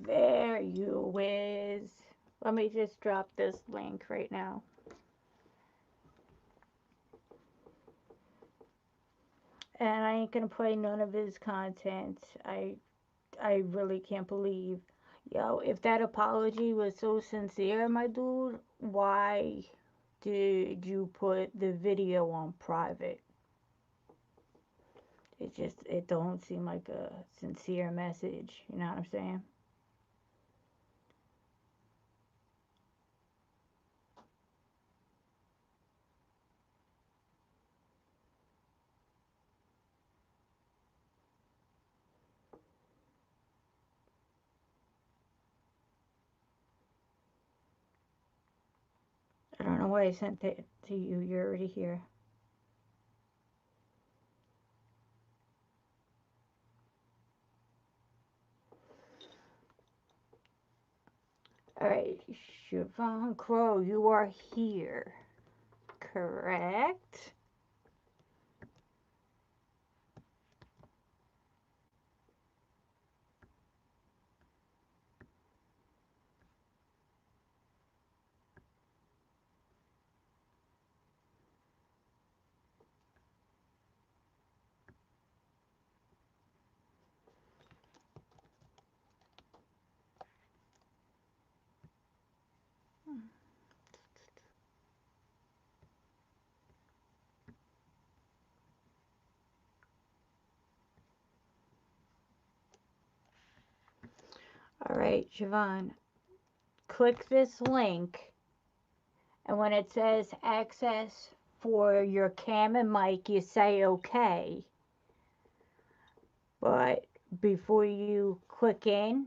There you whiz. Let me just drop this link right now. And I ain't gonna play none of his content. I really can't believe. Yo, if that apology was so sincere, my dude, why did you put the video on private? It don't seem like a sincere message. You know what I'm saying? I don't know why I sent that to you. You're already here. All right, Siobhan Crowe, you are here, correct? All right, Siobhan, click this link, and when it says access for your cam and mic, you say okay. But before you click in,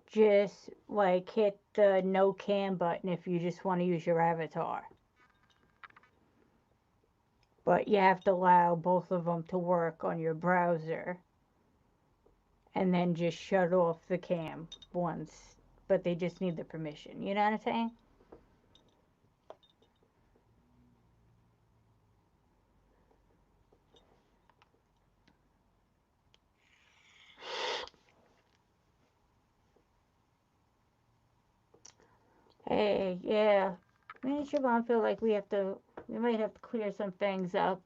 just like hit the no cam button if you just want to use your avatar. But you have to allow both of them to work on your browser and then just shut off the cam once. But they just need the permission. You know what I'm saying? Hey, yeah. Me and Siobhan feel like we might have to clear some things up.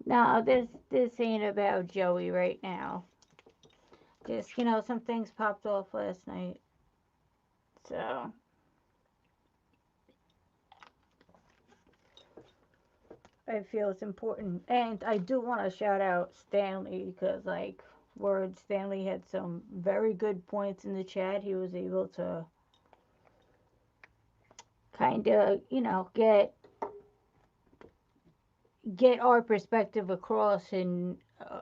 No, this ain't about Joey right now. Just, some things popped off last night. So, I feel it's important. And I do want to shout out Stanley because, like, word Stanley had some very good points in the chat. He was able to kind of, get our perspective across in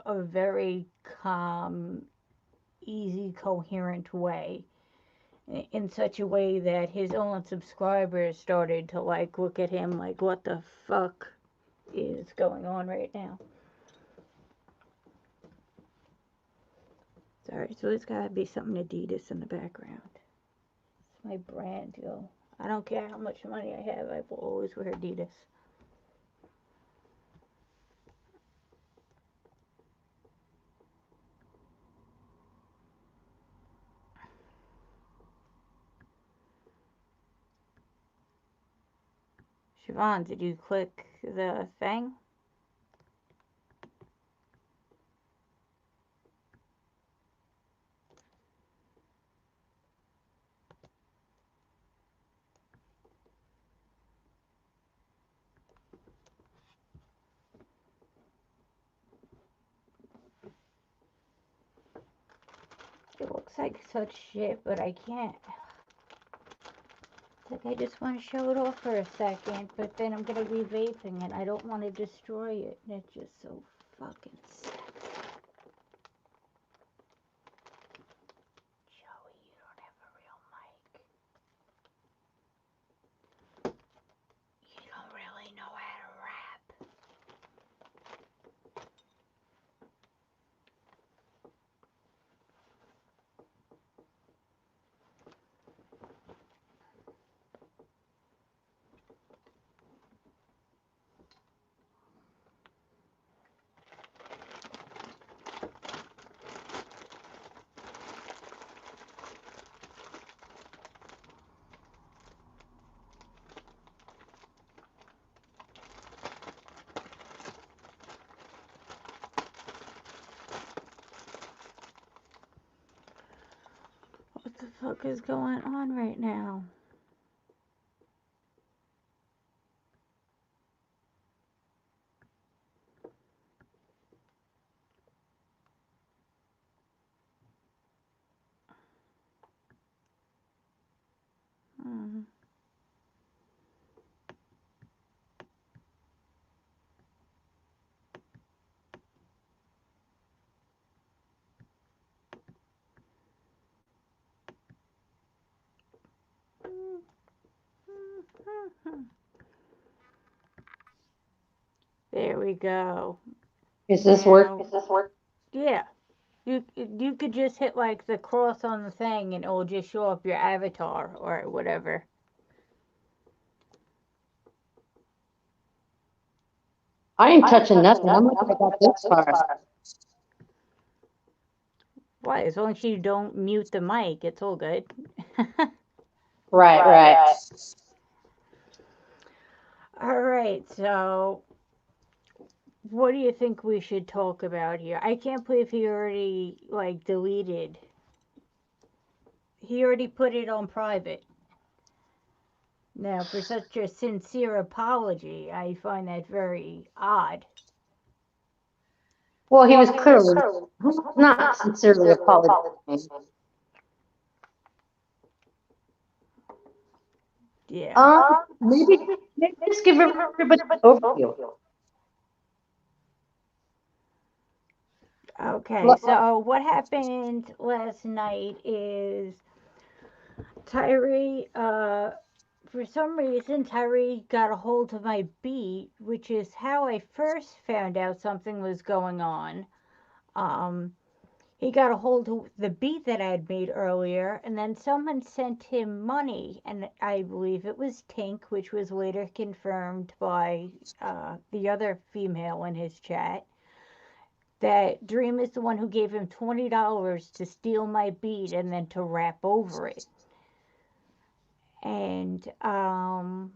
a very calm, easy, coherent way. In such a way that his own subscribers started to, like, look at him like, what the fuck is going on right now? Sorry, so it's gotta be something Adidas in the background. It's my brand, yo. I don't care how much money I have, I will always wear Adidas. Siobhan, did you click the thing? It looks like such shit, but I can't. It's like I just want to show it off for a second, but then I'm gonna be vaping and I don't want to destroy it. And it's just so fucking sad. Joey, you don't have a real mic. You don't really know how to rap. fuck is going on right now? Hmm. There we go. Is this work? Now, yeah, you could just hit like the cross on the thing, and it will just show up your avatar or whatever. I ain't touching nothing. I'm like, I got this far. Why? As long as you don't mute the mic, it's all good. Right, right. All right, so what do you think we should talk about here? I can't believe he already like deleted. He already put it on private. Now, for such a sincere apology, I find that very odd. Well, he was clearly not sincerely apologizing. Yeah. Maybe just give everybody an overview. Okay, so what happened last night is Tyree, for some reason, Tyree got a hold of my beat, which is how I first found out something was going on. Um, he got a hold of the beat that I had made earlier, and then someone sent him money, and I believe it was Tink, which was later confirmed by the other female in his chat, that Dream is the one who gave him $20 to steal my beat and then to rap over it. And I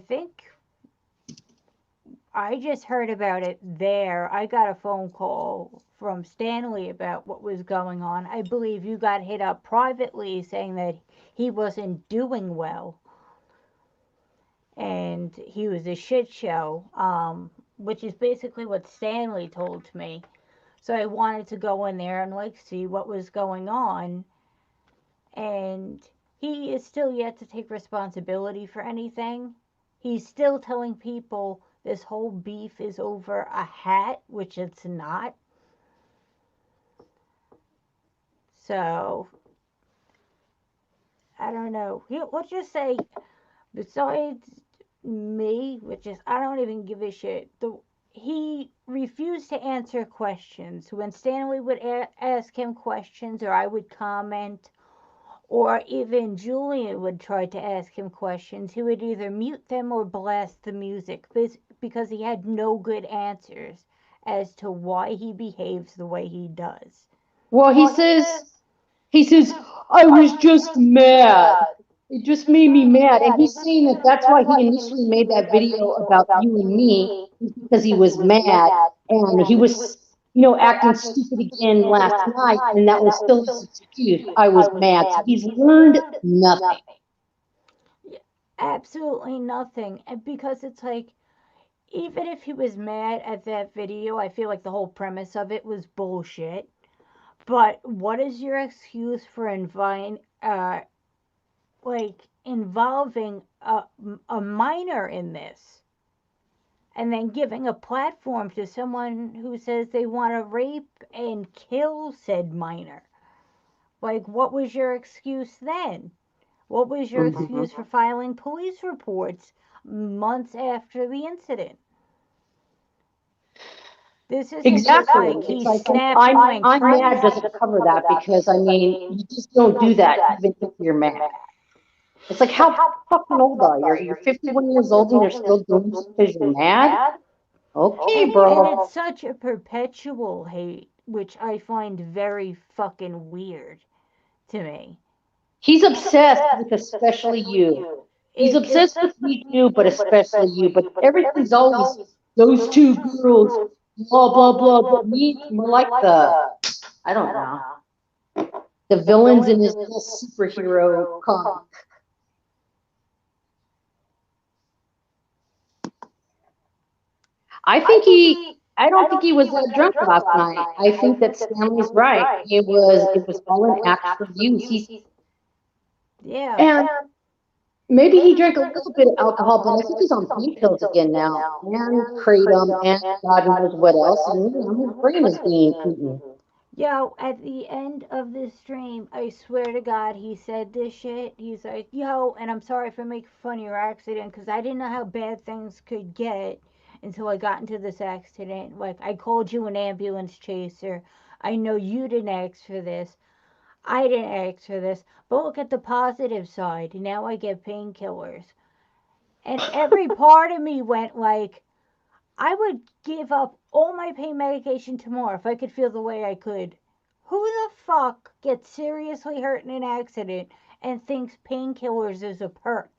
think I just heard about it there. I got a phone call from Stanley about what was going on. I believe you got hit up privately saying that he wasn't doing well and he was a shit show, which is basically what Stanley told me. So I wanted to go in there and like see what was going on. And he is still yet to take responsibility for anything. He's still telling people this whole beef is over a hat, which it's not. So, I don't know. Let's just say, besides me, which is, I don't even give a shit, he refused to answer questions. When Stanley would ask him questions or I would comment, or even Julian would try to ask him questions, he would either mute them or blast the music because he had no good answers as to why he behaves the way he does. Well, he says, I was just mad. It just made me mad. And he's saying that that's why he initially made that video about you and me, because he was mad. And he was, acting stupid again last night. And that was still his excuse. I was mad. So he's learned nothing. Absolutely nothing. And because it's like, even if he was mad at that video, I feel like the whole premise of it was bullshit. But what is your excuse for involving a minor in this? And then giving a platform to someone who says they want to rape and kill said minor. Like, what was your excuse then? What was your excuse for filing police reports months after the incident? This isn't just Exactly. like It's he like snapped and went I'm mad crazy. doesn't cover that, because I mean you just don't do that even if you're mad. It's like, how fucking old are you? You're 51 years old and you're still doing this because you're mad? Okay, And bro. it's such a perpetual hate, which I find very fucking weird to me. He's obsessed with especially you. He's obsessed with me too, but especially you. But everything's always those two girls, blah, blah, blah. But me, it's more like I don't know. the villains in his little superhero comic. I don't think he was that drunk last night. I think that Stanley's right. It was all an act for views. Yeah. And maybe he drank a little bit of alcohol, but I think he's on pain pills again now, and kratom, and God knows what else. And his brain is being eaten. Yo, at the end of this stream, I swear to God, he said this shit. He's like, yo, and I'm sorry for making fun of your accident because I didn't know how bad things could get until I got into this accident. Like, I called you an ambulance chaser. I know you didn't ask for this. I didn't ask for this. But look at the positive side. Now I get painkillers. And every part of me went like, I would give up all my pain medication tomorrow if I could feel the way I could. Who the fuck gets seriously hurt in an accident and thinks painkillers is a perk?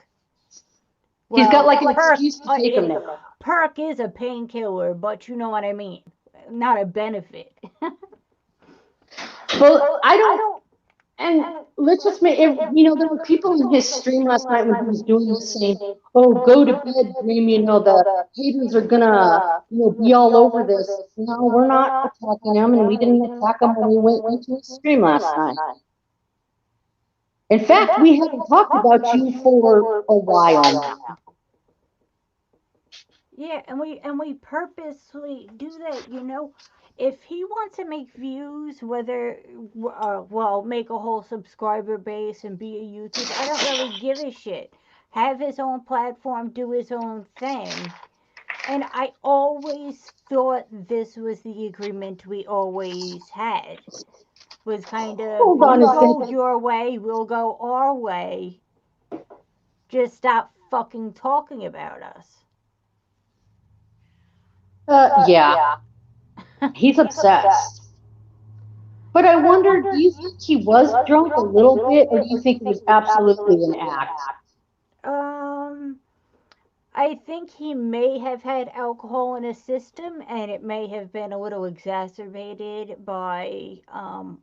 He's got Well, like an excuse to take them now. perk is a painkiller, but you know what I mean. Not a benefit. Well, I don't. And let's just make it, there were people in his stream last night when he was doing this saying, oh, go to bed, Dream, the haters are gonna, be all over this. No, we're not attacking him, and we didn't attack him when we went into his stream last night. In fact, we haven't talked about you for a while now. Yeah, and we purposely do that. If he wants to make views, whether well, make a whole subscriber base and be a YouTuber, I don't really give a shit. Have his own platform, do his own thing. And I always thought this was the agreement we always had. Was kind of, Hold on you a go second. your way, we'll go our way. Just stop fucking talking about us. Yeah, he's obsessed. But I wonder, do you think he was drunk a little bit, or do you think it was absolutely an act? Um, I think he may have had alcohol in his system, and it may have been a little exacerbated by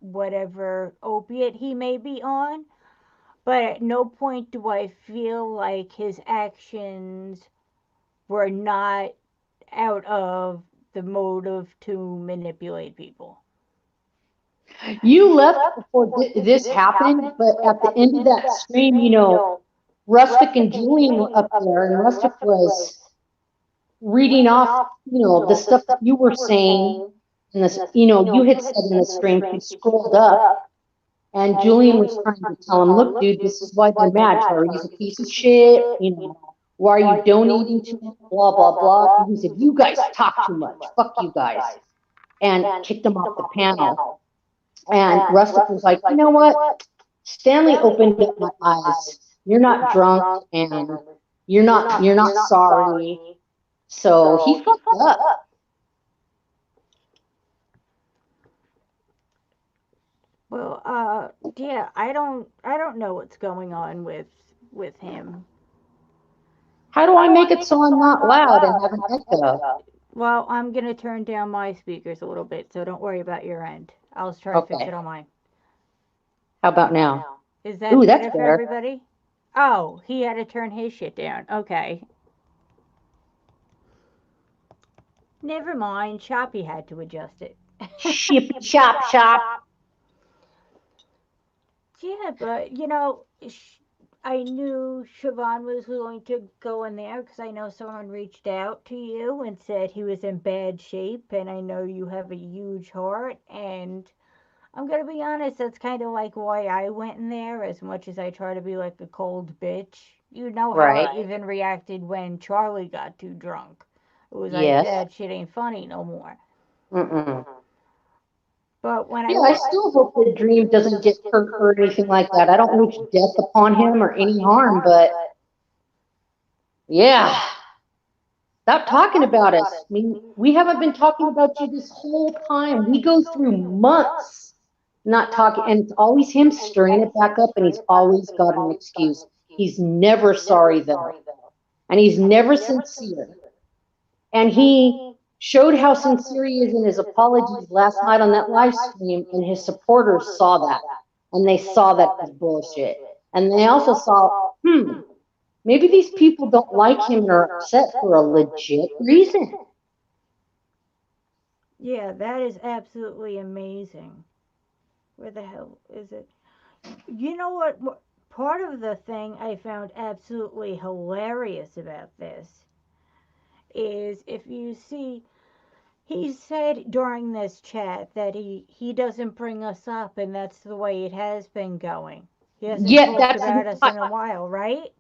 whatever opiate he may be on. But at no point do I feel like his actions were not out of the motive to manipulate people. You left before this happened, but at the end of that stream, Rustic and Julian were up there, and Rustic was reading off, the stuff that you were saying, and this, you had said in the stream. He scrolled up, and Julian was trying to tell him, look, dude, this is why they're mad. Charlie's a piece of shit, why are you donating to him, blah, blah, blah. He said, you guys talk too much, fuck you guys, and kicked him off the panel. And Rustic was like, you know what? Stanley opened up my eyes. You're not drunk, and you're not sorry. So he fucked up. Well, yeah, I don't know what's going on with him. How do I make it so I'm not loud and have an echo? Well, I'm gonna turn down my speakers a little bit, so don't worry about your end. I'll try to fix Okay. it on mine. How about now? Is that Ooh, that's better for better. everybody? Oh, he had to turn his shit down. Okay. Never mind. Choppy had to adjust it. Ship, chop, chop. Yeah, but I knew Siobhan was going to go in there because I know someone reached out to you and said he was in bad shape, and I know you have a huge heart. And I'm gonna be honest, that's kind of like why I went in there. As much as I try to be like a cold bitch, you know how Right. I even reacted when Charlie got too drunk. It was like Yes. that shit ain't funny no more. Mm-mm. But when I Yeah, I went, still hope that Dream doesn't get hurt or anything like that. I don't wish death upon him or any harm, but yeah, stop talking about us. I mean, we haven't been talking about you this whole time. We go through months not talking, and it's always him stirring it back up, and he's always got an excuse. He's never sorry, though, and he's never sincere. And he showed how sincere he is in his apologies last night on that live stream, and his supporters saw that. and they saw that it was bullshit. And they also saw, maybe these people don't like him and are upset for a legit reason. Yeah, that is absolutely amazing. Where the hell is it? You know what? Part of the thing I found absolutely hilarious about this is if you see, he said during this chat that he doesn't bring us up, and that's the way it has been going. He hasn't Yet talked about us in a while, right?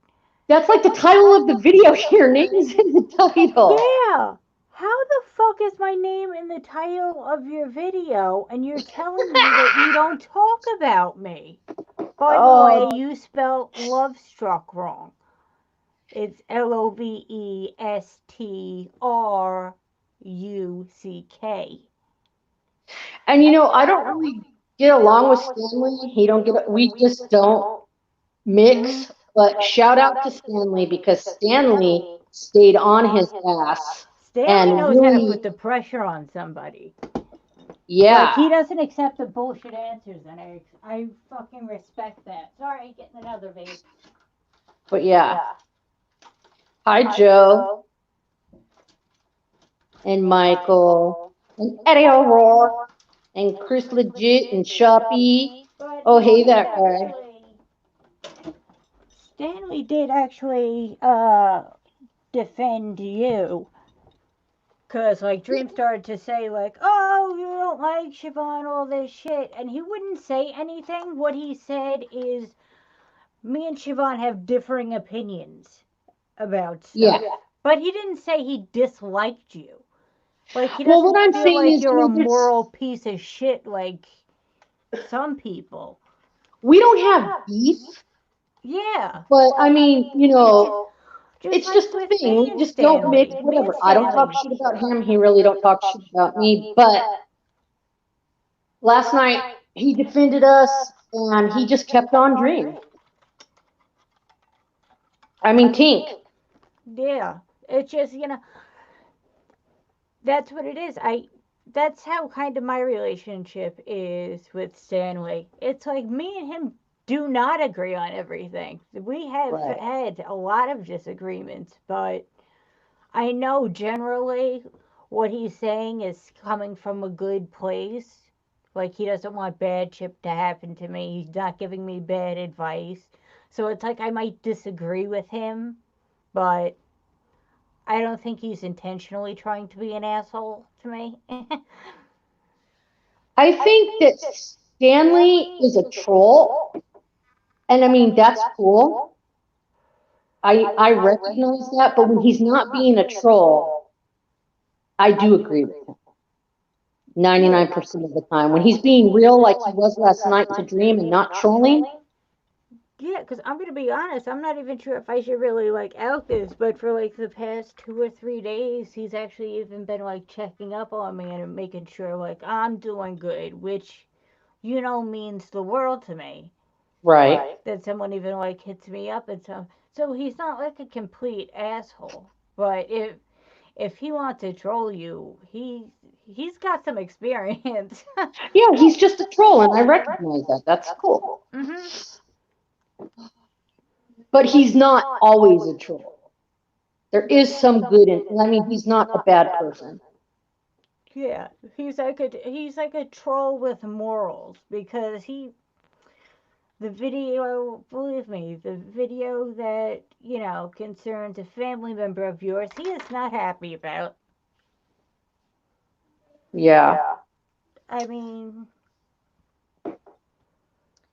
that's like the title of the video. Your name is in the title. Yeah. How the fuck is my name in the title of your video and you're telling me that you don't talk about me? By the way, Oh, you spelled love struck wrong. It's LOVESTRUCK. and I don't really get along with Stanley. He don't get. We just don't mix. But shout out to Stanley because Stanley stayed on his ass Stanley and knows how to really, put the pressure on somebody. Like, yeah. he doesn't accept the bullshit answers, and I fucking respect that. Sorry, getting another vape. But yeah. Hi, Joe and Michael and Eddie O'Rourke and Chris Legit and Shoppy. But Oh, he hey, did that guy. actually. Stanley did actually defend you. Because, like, Dream started to say, like, oh, you don't like Siobhan, all this shit. And he wouldn't say anything. What he said is, me and Siobhan have differing opinions about Yeah. stuff. But he didn't say he disliked you. Like, he Well, what doesn't I'm feel saying like is, you're a there's moral piece of shit like some people. we don't have beef, Yeah. but I mean, It's just it's like just a with thing. me We and just don't mix. Stanley. Me and Whatever. I don't talk Stanley. shit about him. He really don't talk shit about me. But last night he defended us, and he just kept on Dream. I mean, Tink. Yeah. It's just, that's what it is. That's how kind of my relationship is with Stanley. It's like me and him do not agree on everything. We have Right. had a lot of disagreements, but I know generally what he's saying is coming from a good place. Like, he doesn't want bad shit to happen to me. He's not giving me bad advice. So it's like I might disagree with him, but I don't think he's intentionally trying to be an asshole to me. I think that Stanley is a troll, and I mean that's cool. I recognize that, but when he's not being a troll, I do agree with him. Yeah. 99% of the time. When he's being real like he was last night to Dream and not trolling, Yeah, because I'm gonna be honest, I'm not even sure if I should really like out this, but for like the past 2 or 3 days, he's actually even been like checking up on me and making sure like I'm doing good, which means the world to me. right. That someone even like hits me up and so he's not like a complete asshole. But if he wants to troll you, he's got some experience. Yeah, he's just a troll, and I recognize that. That's cool. Mhm. But he's not always a troll. There is some good in. I mean, he's not a bad person. Yeah, he's like a troll with morals because the video, believe me, the video that concerns a family member of yours, he is not happy about. Yeah, I mean,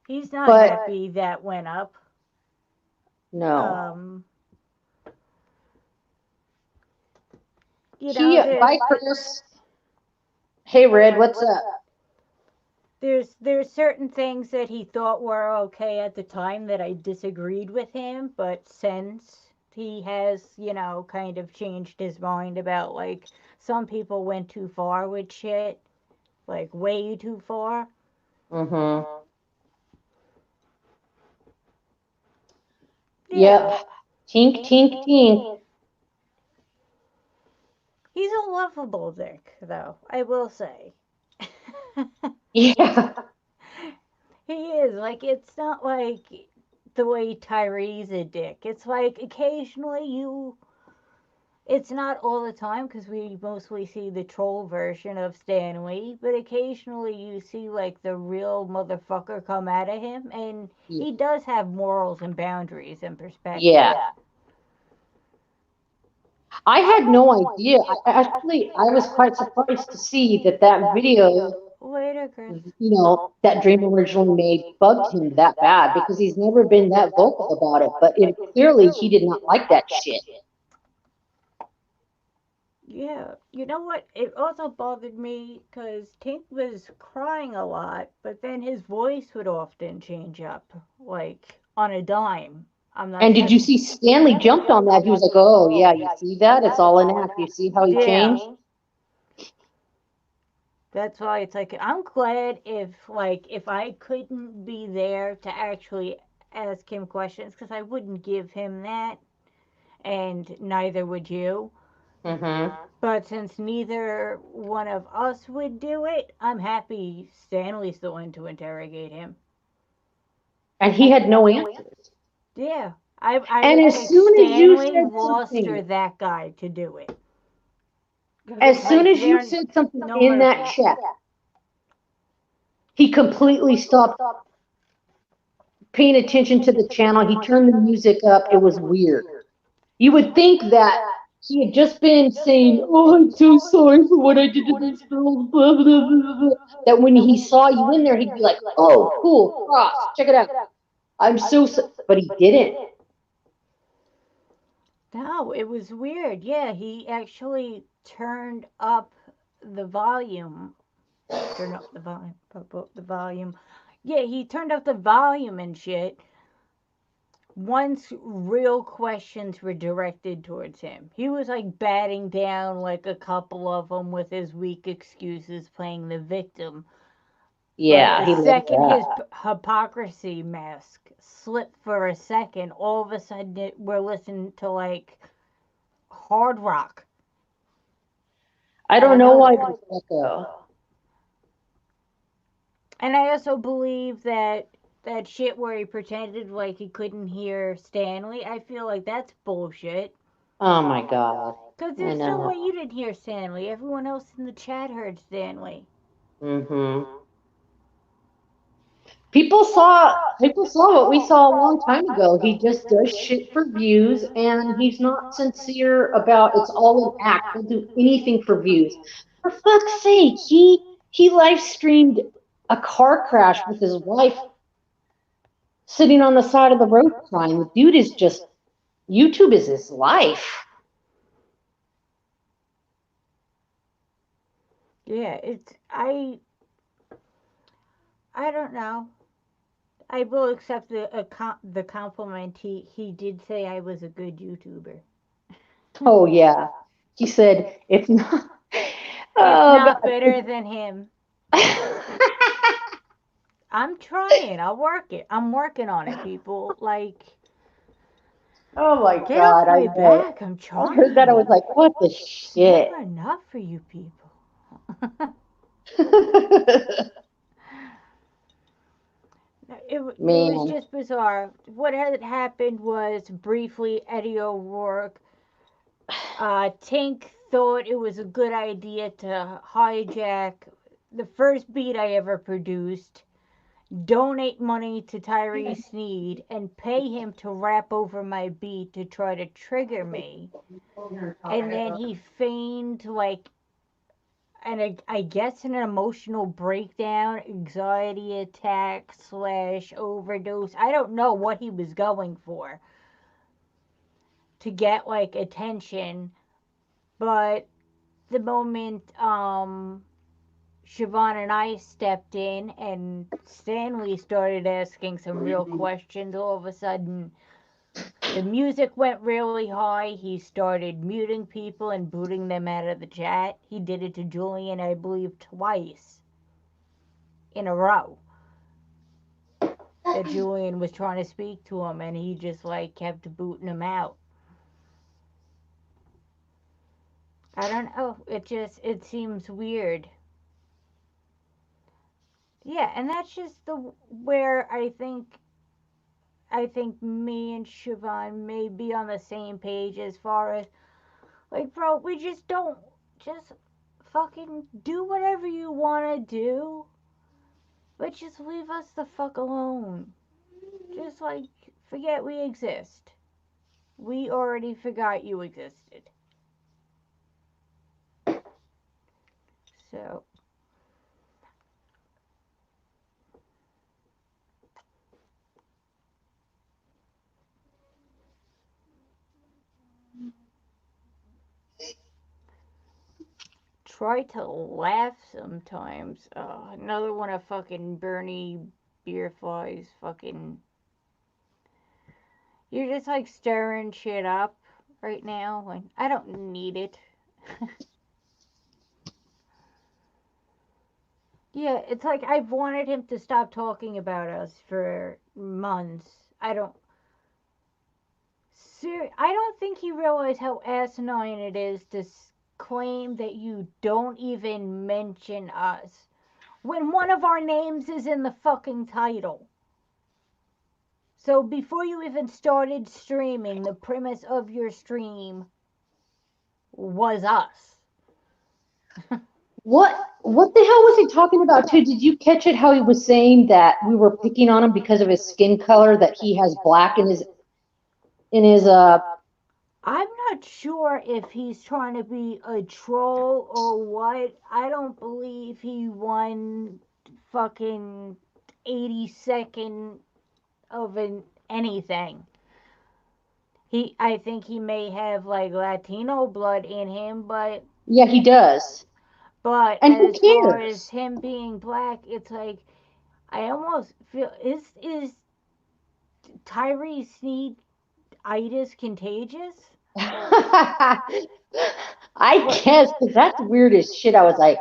he's not but happy that went up. no. Um, He, there's bye, Chris. Hey, Red, what's up? there's certain things that he thought were okay at the time that I disagreed with him, but since he has, kind of changed his mind about like some people went too far with shit, like way too far. Mm-hmm. Yep. Yeah, Tink, tink, tink. he's a lovable dick, though, I will say. Yeah. He is. Like, it's not like the way Tyree's a dick. It's like occasionally you. It's not all the time because we mostly see the troll version of Stanley, but occasionally you see like the real motherfucker come out of him, and Yeah. he does have morals and boundaries and perspective. Yeah. I had no idea. I was quite surprised to see that that video, Later, Chris. that Dream originally made bugged him that bad because he's never been that vocal about it. But it clearly he did not like that shit. Yeah, you know what? It also bothered me because Tink was crying a lot, but then his voice would often change up, like on a dime. I'm not And sure. did you see Stanley jumped on that? He was like, "Oh yeah, you see that? It's all an act. You see how he Yeah, changed?" that's why it's like I'm glad if I couldn't be there to actually ask him questions because I wouldn't give him that, and neither would you. Hmm. But since neither one of us would do it, I'm happy Stanley's the one to interrogate him. And he had no answers. Yeah, I And would as take soon as you Stanley, said Lost, or something, that guy to do it. Because as it's soon like as you they're said something no in that mercy. chat, he completely stopped paying attention to the channel. He turned the music up. It was weird. You would think that he had just been saying, "Oh, I'm so sorry for what I did to this girl," blah, blah, blah, blah, blah. That when he saw you in there, he'd be like, "Oh, cool, Cross, check it out. I'm so," but he didn't. No, it was weird. Yeah, he actually turned up the volume. Turn up the volume. Up the volume. Yeah, he turned up the volume and shit once real questions were directed towards him. He was like batting down like a couple of them with his weak excuses playing the victim. But Yeah, the he loves second his that. hypocrisy mask slipped for a second, all of a sudden we're listening to like hard rock. I don't know why, Rebecca. And I also believe that that shit where he pretended like he couldn't hear Stanley, I feel like that's bullshit. Oh my God, Because I there's no way know. you didn't hear Stanley. Everyone else in the chat heard Stanley. Hmm. People saw what we saw a long time ago. He just does shit for views and he's not sincere about it's all an act. He'll do anything for views. For fuck's sake, he live streamed a car crash with his wife sitting on the side of the road crying. The dude is just YouTube is his life. Yeah, it's I don't know. I will accept the compliment. He did say I was a good YouTuber. Oh yeah. He said, if not, If oh not God. better than him. I'm trying. I'll work it. I'm working on it, people. Like, Oh my get off God, I my know. back. I'm I heard that, I was trying. like, what the It's shit? never enough for you people. It was Man. just bizarre. What had happened was briefly Eddie O'Rourke, Tink thought it was a good idea to hijack the first beat I ever produced, donate money to Tyree Sneed, and pay him to rap over my beat to try to trigger me. And then he feigned like and I guess an emotional breakdown, anxiety attack slash overdose. I don't know what he was going for to get like attention, but the moment Siobhan and I stepped in and Stanley started asking some real questions, all of a sudden the music went really high. He started muting people and booting them out of the chat. He did it to Julian, I believe, twice in a row. That Julian was trying to speak to him and he just like kept booting him out. I don't know. It seems weird. Yeah, and that's just the where I think me and Siobhan may be on the same page as far as like, bro, we just don't just fucking do whatever you want to do, but just leave us the fuck alone. Just like forget we exist. We already forgot you existed. So try to laugh sometimes. Another one of fucking Bernie beer flies. Fucking, you're just like stirring shit up right now, and I don't need it. Yeah, it's like I've wanted him to stop talking about us for months. I don't think he realized how asinine it is to claim that you don't even mention us when one of our names is in the fucking title. So before you even started streaming, the premise of your stream was us. What the hell was he talking about too? Did you catch it how he was saying that we were picking on him because of his skin color, that he has black in his I'm not sure if he's trying to be a troll or what. I don't believe he won fucking 82nd of anything. I think he may have like Latino blood in him, yeah, he does. And who as far as cares? him being black, it's like I almost feel is Tyrese Sneed itis contagious? I What? guess, because that's weird as shit. I was like,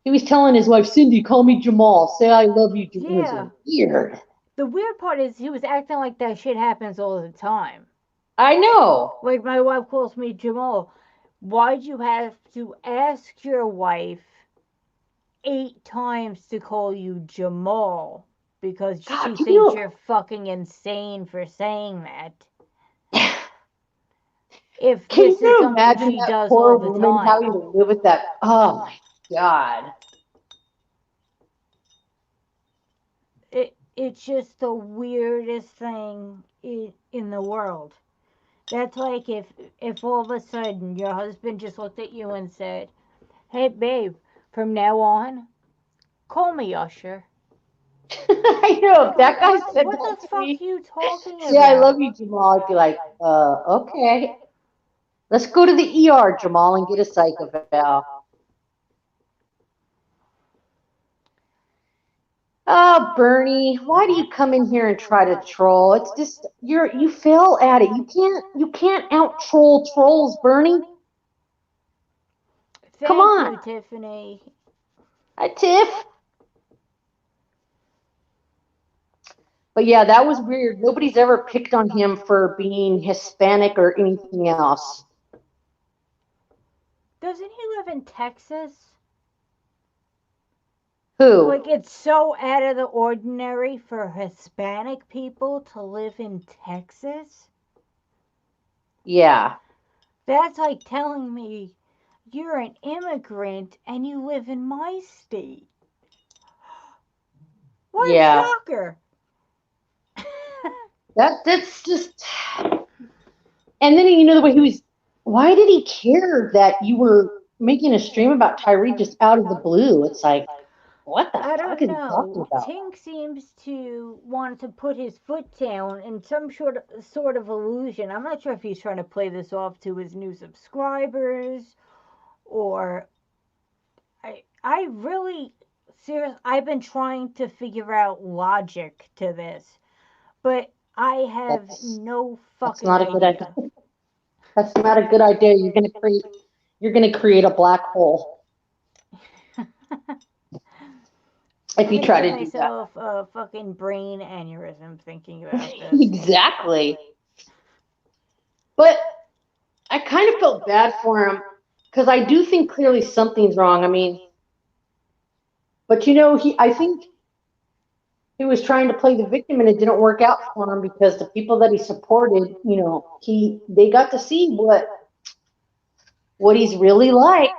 he was telling his wife, Cindy, call me Jamal. Say I love you. It was Yeah. weird. The weird part is he was acting like that shit happens all the time. I know. Like my wife calls me Jamal. Why'd you have to ask your wife 8 times to call you Jamal? Because God, she can thinks you you're fucking insane for saying that. If can this is you something imagine she that does poor all the woman time. having to live with that? Oh my God. It's just the weirdest thing in the world. That's like if all of a sudden your husband just looked at you and said, "Hey babe, from now on, call me Usher." I know Like if that guy said what that the to fuck me, you talking say I love about? you, Jamal, I'd be like, okay. Let's go to the ER, Jamal, and get a psych eval. Oh, Bernie, why do you come in here and try to troll? It's just you fail at it. You can't out troll trolls, Bernie. Come Thank on. you, Tiffany. Hi, Tiff. But yeah, that was weird. Nobody's ever picked on him for being Hispanic or anything else. Doesn't he live in Texas? Who? Like it's so out of the ordinary for Hispanic people to live in Texas? Yeah. That's like telling me you're an immigrant and you live in my state. What a Yeah. shocker! That's just. And then the way he was. Why did he care that you were making a stream about Tyree just out of the blue? It's like, what the I fuck don't is he talking know. about? Tink seems to want to put his foot down in some sort of illusion. I'm not sure if he's trying to play this off to his new subscribers or I really serious. I've been trying to figure out logic to this, but I have That's no that's fucking not a good idea. idea. That's not a good idea. You're gonna create a black hole if I'm you gonna try give to do that. myself a fucking brain aneurysm thinking about this. Exactly. But I kind of felt bad for him because I do think clearly something's wrong. I mean, but he, I think. he was trying to play the victim and it didn't work out for him because the people that he supported, they got to see what he's really like.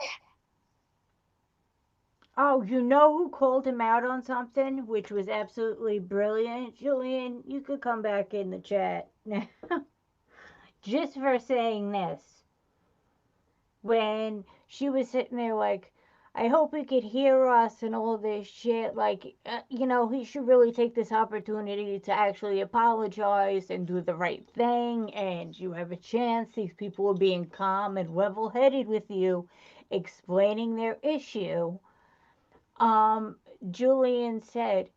Oh, you know who called him out on something, which was absolutely brilliant? Julian, you could come back in the chat. Just for saying this. When she was sitting there like, I hope he could hear us and all this shit. Like, he should really take this opportunity to actually apologize and do the right thing. And you have a chance. These people are being calm and level headed with you, explaining their issue. Julian said,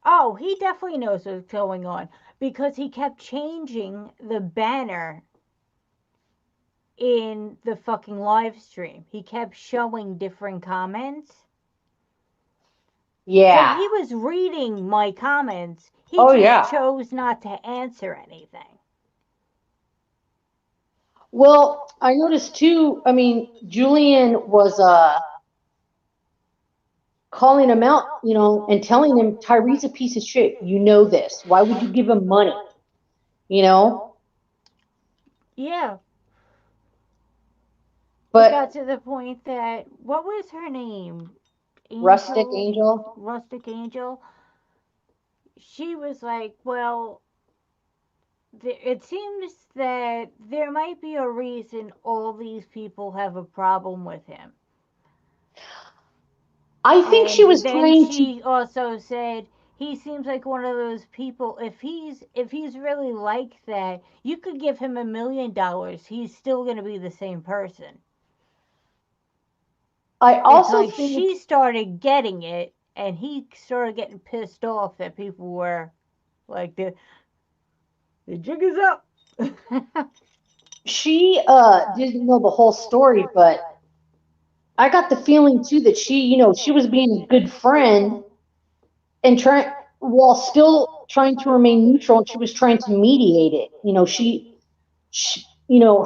oh, he definitely knows what's going on because he kept changing the banner in the fucking live stream. He kept showing different comments. So Yeah. he was reading my comments. He Oh just yeah. chose not to answer anything. Well, I noticed too. I mean, Julian was calling him out, and telling him Tyree's a piece of shit. You know this. Why would you give him money? You know. Yeah, it But got to the point that, what was her name? Rustic Angel? Angel. Rustic Angel? She was like, well, it seems that there might be a reason all these people have a problem with him. I think she And was then trying to. she also said he seems like one of those people. If he's really like that, you could give him $1 million. He's still gonna be the same person. I It's also like think. she started getting it, and he started getting pissed off that people were like the jig is up. She didn't know the whole story, but I got the feeling too that she was being a good friend and trying while still trying to remain neutral, and she was trying to mediate it.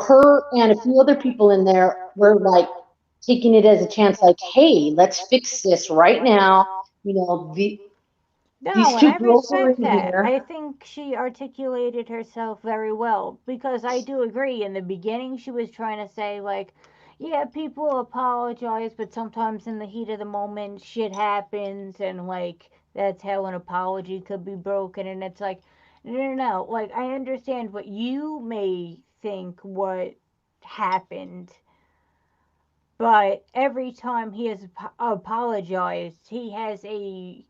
Her and a few other people in there were like taking it as a chance, like, hey, let's fix this right now. These No, and two I girls are respect in that. here. I think she articulated herself very well because I do agree. In the beginning, she was trying to say, like, yeah, people apologize, but sometimes in the heat of the moment, shit happens, and, like, that's how an apology could be broken. And it's like, no, no, no. Like, I understand what you may think what happened, but every time he has apologized, he has a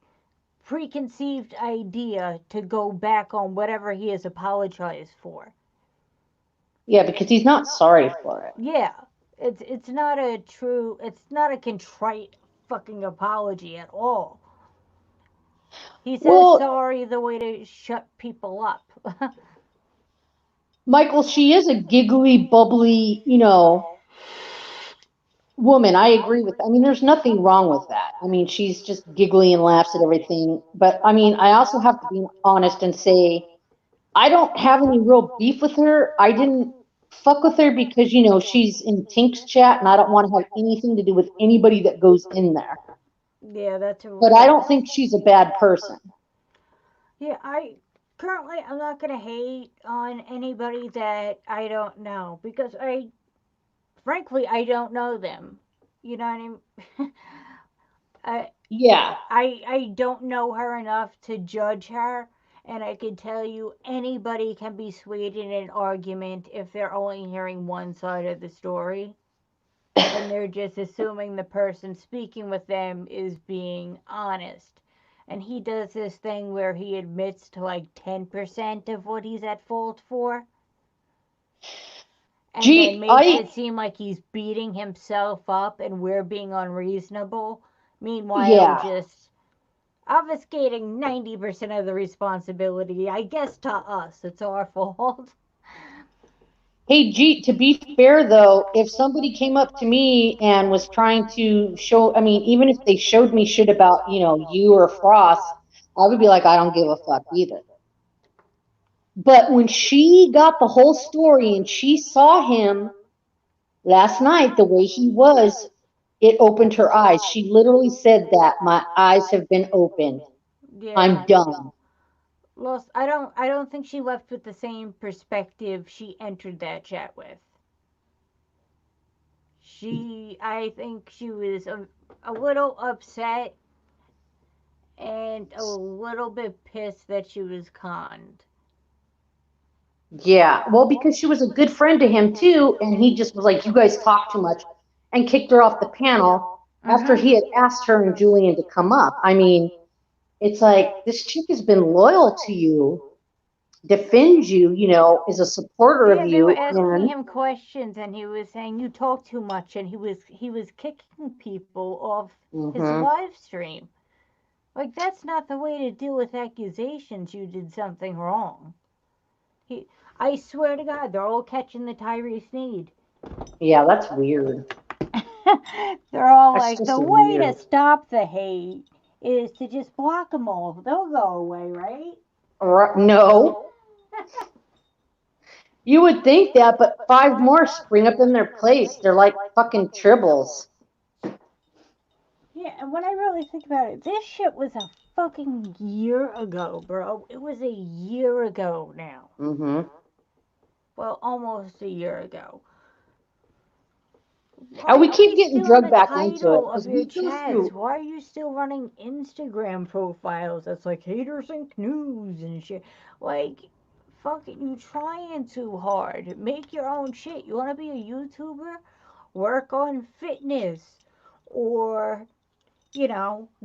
preconceived idea to go back on whatever he has apologized for. Yeah, because he's not sorry for it. Yeah, it's not a contrite fucking apology at all. He says Well, sorry the way to shut people up. Michael, she is a giggly, bubbly, woman. I agree with. I mean, there's nothing wrong with that. I mean, she's just giggly and laughs at everything. But I mean, I also have to be honest and say I don't have any real beef with her. I didn't fuck with her because she's in Tink's chat, and I don't want to have anything to do with anybody that goes in there. Yeah, But I don't think she's a bad person. yeah. I'm not gonna hate on anybody that I don't know because frankly I don't know them. You know what I mean? I Yeah. I don't know her enough to judge her, and I can tell you anybody can be swayed in an argument if they're only hearing one side of the story, and they're just assuming the person speaking with them is being honest. And he does this thing where he admits to like 10% of what he's at fault for, and then Gee, makes it seem like he's beating himself up and we're being unreasonable. Meanwhile, yeah. just obfuscating 90% of the responsibility, I guess, to us. It's our fault. Hey, G, to be fair though, if somebody came up to me and was trying to show, I mean, even if they showed me shit about, you or Frost, I would be like, I don't give a fuck either. But when she got the whole story and she saw him last night the way he was, it opened her eyes. She literally said that my eyes have been opened. I'm Yeah. done. Lost. I don't think she left with the same perspective she entered that chat with. I think she was a little upset and a little bit pissed that she was conned. Yeah, well, because she was a good friend to him too, and he just was like, "You guys talk too much," and kicked her off the panel after Mhm. he had asked her and Julian to come up. I mean, it's like this chick has been loyal to you, defends you, is a supporter of Yeah, they were you, asking and him questions, and he was saying you talk too much, and he was kicking people off his hmm live stream. Like that's not the way to deal with accusations. You did something wrong. He, I swear to God, they're all catching the Tyree Sneed. yeah, that's weird. They're all That's like, just the way to weird. stop the hate is to just block them all. They'll go away, right? No, you would think that, but five more spring up in their place. They're like fucking tribbles. Yeah, and when I really think about it, this shit was a fucking year ago, bro. It was a year ago now. hmm Well, almost a year ago. And Why we are we keep getting still in drugged the back into it title of because your we go chats? through. Why are you still running Instagram profiles that's like haters and news and shit? Like, fucking, you trying too hard. Make your own shit. You want to be a YouTuber? Work on fitness. Or,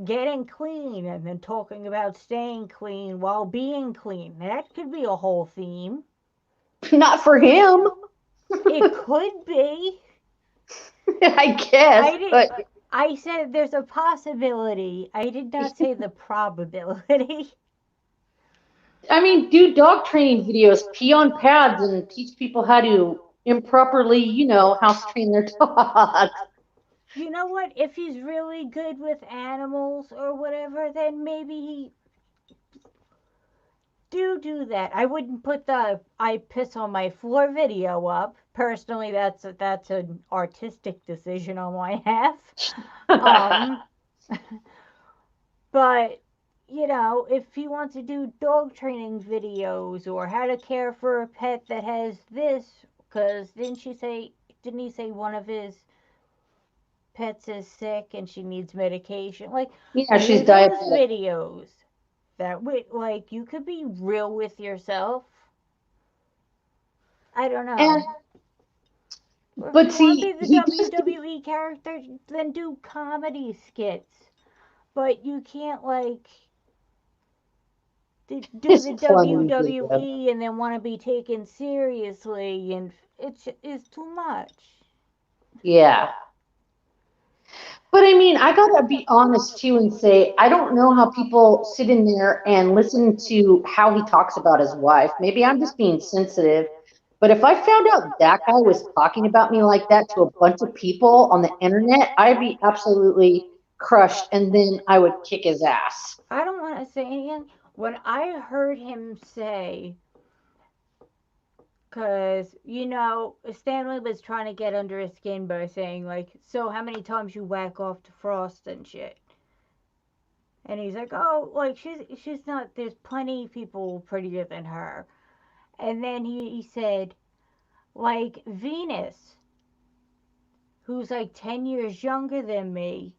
getting clean and then talking about staying clean while being clean. That could be a whole theme. Not for him, It could be. I guess, I did. but I said there's a possibility. I did not say the probability. I mean, do dog training videos, pee on pads, and teach people how to improperly, house train their dogs. You know what? If he's really good with animals or whatever, then maybe he do that. I wouldn't put the I piss on my floor video up. Personally, that's an artistic decision on my half. Um, but if he wants to do dog training videos or how to care for a pet that has this, because didn't he say one of his pets is sick and she needs medication? Like, Yeah, she's do those diabetic. videos. That way, like, you could be real with yourself. I don't And know. If but you want to see, be the he does. WWE character, then do comedy skits. But you can't, like, do His the clumsy. WWE and then want to be taken seriously, and it's too much. Yeah. But I mean, I gotta be honest too and say, I don't know how people sit in there and listen to how he talks about his wife. Maybe I'm just being sensitive. But if I found out that guy was talking about me like that to a bunch of people on the internet, I'd be absolutely crushed and then I would kick his ass. I don't want to say anything. When I heard him say, because, Stanley was trying to get under his skin by saying, like, so how many times you whack off to Frost and shit? And he's like, oh, like, she's not, there's plenty of people prettier than her. And then he said, like, Venus, who's like 10 years younger than me.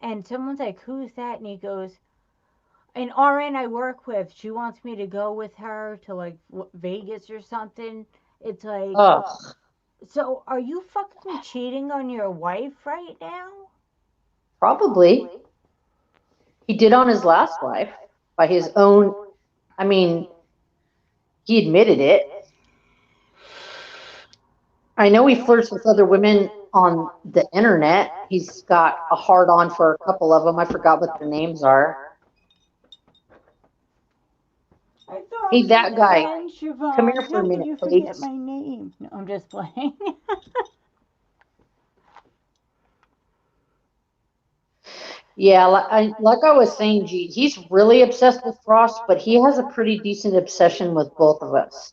And someone's like, who's that? And he goes, an RN I work with, she wants me to go with her to like Vegas or something. It's like, Ugh, so are you fucking cheating on your wife right now? probably. He did on his last wife by his own, I mean, he admitted it. I know he flirts with other women on the internet. He's got a hard on for a couple of them. I forgot what their names are. I thought I Hey, was your that guy, friend, come Siobhan. here for How a could minute, you forget please. my name? No, I'm just playing. Yeah, like I was saying, G, he's really obsessed with Frost, but he has a pretty decent obsession with both of us.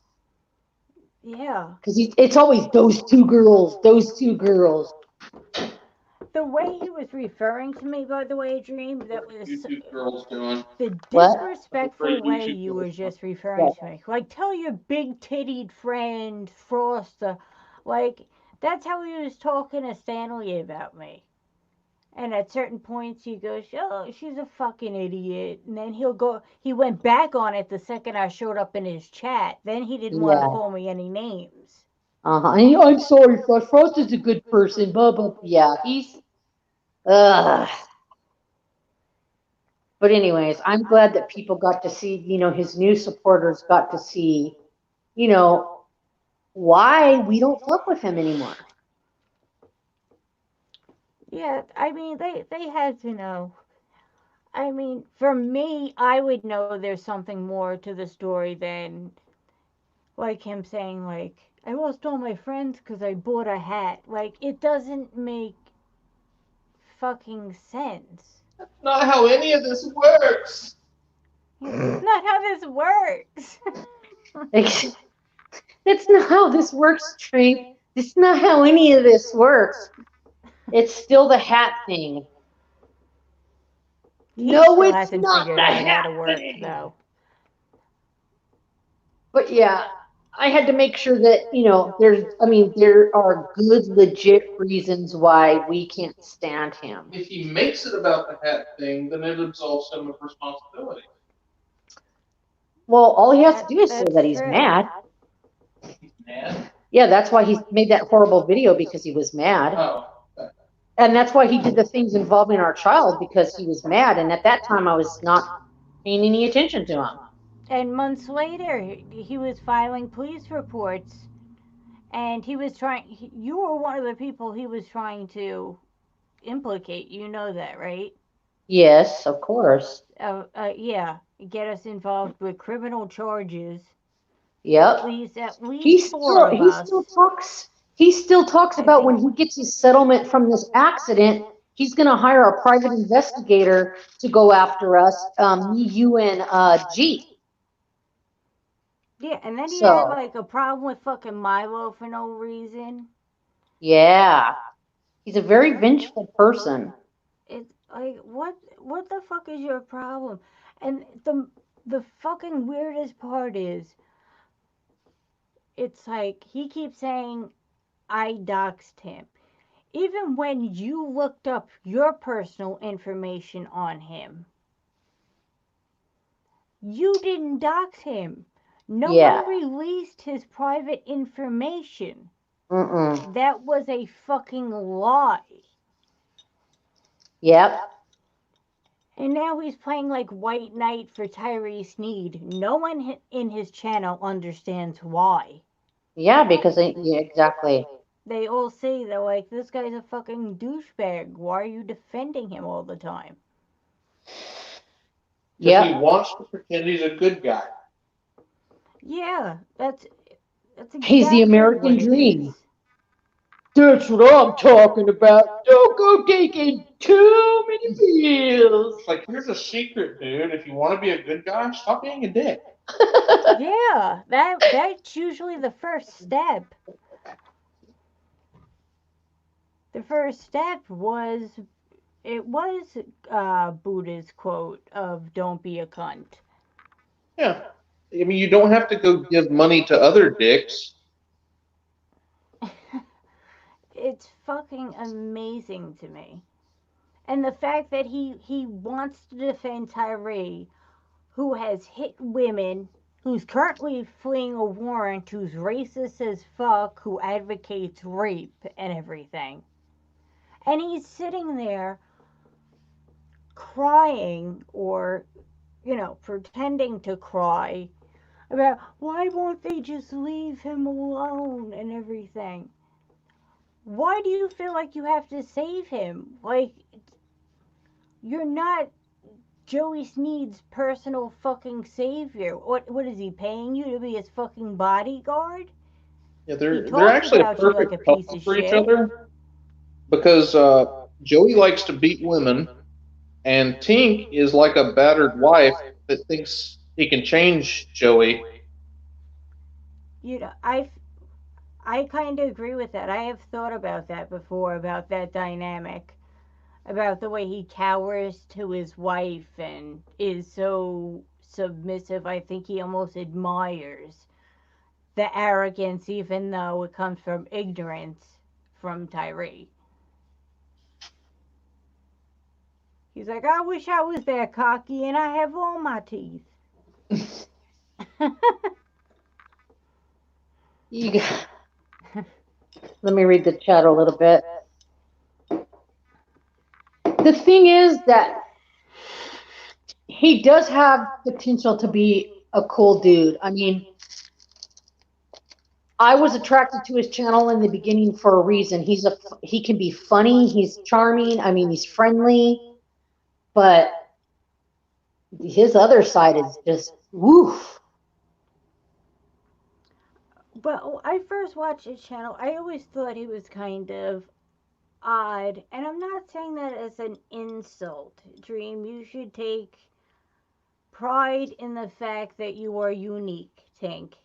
Yeah. Because it's always those two girls, those two girls. The way he was referring to me, by the way, Dream, What that are you was two girls doing? the What? I'm disrespectful afraid you way two you were girls are. just referring What? to me. Like, tell your big tittied friend, Frost, like, that's how he was talking to Stanley about me. And at certain points, he goes, "Oh, she's a fucking idiot." And then he went back on it the second I showed up in his chat. Then he didn't want to Yeah. call me any names. Uh-huh. I'm sorry, Frost. Frost is a good person. Blah, blah. Yeah, he's. Ugh. But anyways, I'm glad that people got to see, his new supporters got to see, you know, why we don't fuck with him anymore. Yeah, I mean, they had to know. I mean, for me, I would know there's something more to the story than like him saying like I lost all my friends because I bought a hat. Like it doesn't make fucking sense. Not how any of this works. It's not how this works. Like, that's not how this works, Trink. This is not how any of this works. It's still the hat thing. He No, still it's hasn't not figured the out how hat to work thing. though. But yeah, I had to make sure that, there are good, legit reasons why we can't stand him. If he makes it about the hat thing, then it absolves him of responsibility. Well, all he has to do is say That's that he's true. mad. He's mad. Yeah, that's why he made that horrible video because he was mad. Oh, okay. And that's why he did the things involving our child because he was mad. And at that time, I was not paying any attention to him. And months later, he was filing police reports, and he was trying. You were one of the people he was trying to implicate. You know that, right? Yes, of course. Yeah, get us involved with criminal charges. Yep. At He least four still of he still us. talks he still talks I about think. when he gets his settlement from this accident, he's gonna hire a private investigator to go after us, me, you, and G. Yeah, and then he had So like a problem with fucking Milo for no reason. yeah, he's a very vengeful person. It's like what the fuck is your problem? And the fucking weirdest part is it's like he keeps saying I doxed him. Even when you looked up your personal information on him, you didn't dox him. No Yeah. one released his private information. Mm-mm. That was a fucking lie. Yep. And now he's playing like White Knight for Tyree Sneed. No one in his channel understands why. Yeah, because yeah, exactly. They all say they're like, this guy's a fucking douchebag. Why are you defending him all the time? Because he Yep. wants to pretend he's a good guy. Yeah, that's He's the exactly what American it dream. is. That's what I'm talking about. Don't go taking too many pills. It's like, here's a secret, dude. If you want to be a good guy, stop being a dick. Yeah, that's usually the first step. The first step was it was Buddha's quote of "Don't be a cunt." Yeah. I mean, you don't have to go give money to other dicks. It's fucking amazing to me. And the fact that he wants to defend Tyree, who has hit women, who's currently fleeing a warrant, who's racist as fuck, who advocates rape and everything. And he's sitting there crying or, pretending to cry about why won't they just leave him alone and everything. Why do you feel like you have to save him? Like, you're not Joey Sneed's personal fucking savior. What is he paying you to be his fucking bodyguard? Yeah, He they're talks actually a about you like perfect a piece couple of for each shit. other because Joey likes to beat women, and Tink is like a battered wife that thinks he can change Joey. You know, I kind of agree with that. I have thought about that before about that dynamic. about the way he cowers to his wife and is so submissive. I think he almost admires the arrogance, even though it comes from ignorance from Tyree. He's like, I wish I was that cocky and I have all my teeth. You, let me read the chat a little bit. The thing is that he does have potential to be a cool dude. I mean, I was attracted to his channel in the beginning for a reason. He can be funny, he's charming, I mean, he's friendly, but his other side is just woof. Well, I first watched his channel. I always thought he was kind of odd, and I'm not saying that as an insult. Dream, you should take pride in the fact that you are unique, Tank.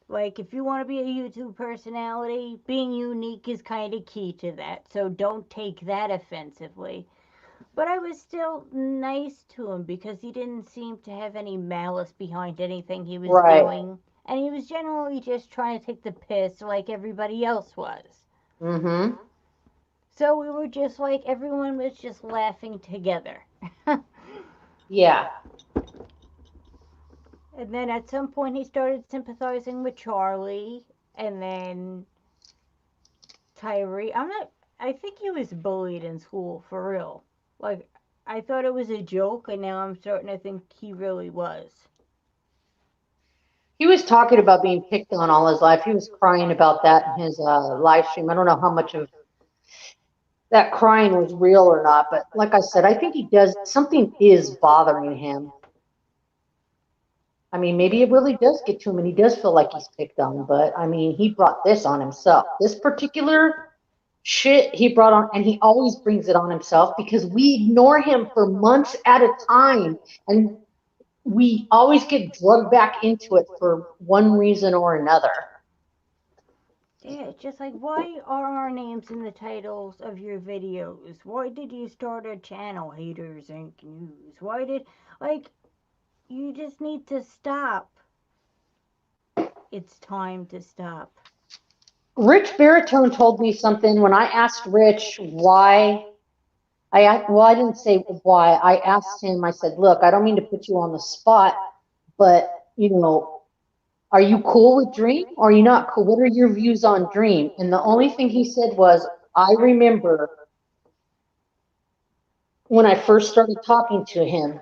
Like, if you want to be a YouTube personality, being unique is kind of key to that. So don't take that offensively. But I was still nice to him because he didn't seem to have any malice behind anything he was Right. doing. And he was generally just trying to take the piss like everybody else was. Mm-hmm. So we were just like, everyone was just laughing together. Yeah. And then at some point he started sympathizing with Charlie. And then Tyree. I think he was bullied in school, for real. Like, I thought it was a joke, and now I'm starting to think he really was. He was talking about being picked on all his life. He was crying about that in his live stream. I don't know how much of that crying was real or not, but like I said, I think he does something is bothering him. I mean, maybe it really does get to him and he does feel like he's picked on, but I mean, he brought this on himself. This particular shit he brought on, and he always brings it on himself because we ignore him for months at a time, and we always get drugged back into it for one reason or another. Yeah, it's just like, why are our names in the titles of your videos? Why did you start a channel, Haters Inc. News? Why did, like, you just need to stop. It's time to stop. Rich Baritone told me something when I asked Rich why. Well, I didn't say why. I asked him. I said, "Look, I don't mean to put you on the spot, but you know, are you cool with Dream or are you not cool? What are your views on Dream?" And the only thing he said was, "I remember when I first started talking to him,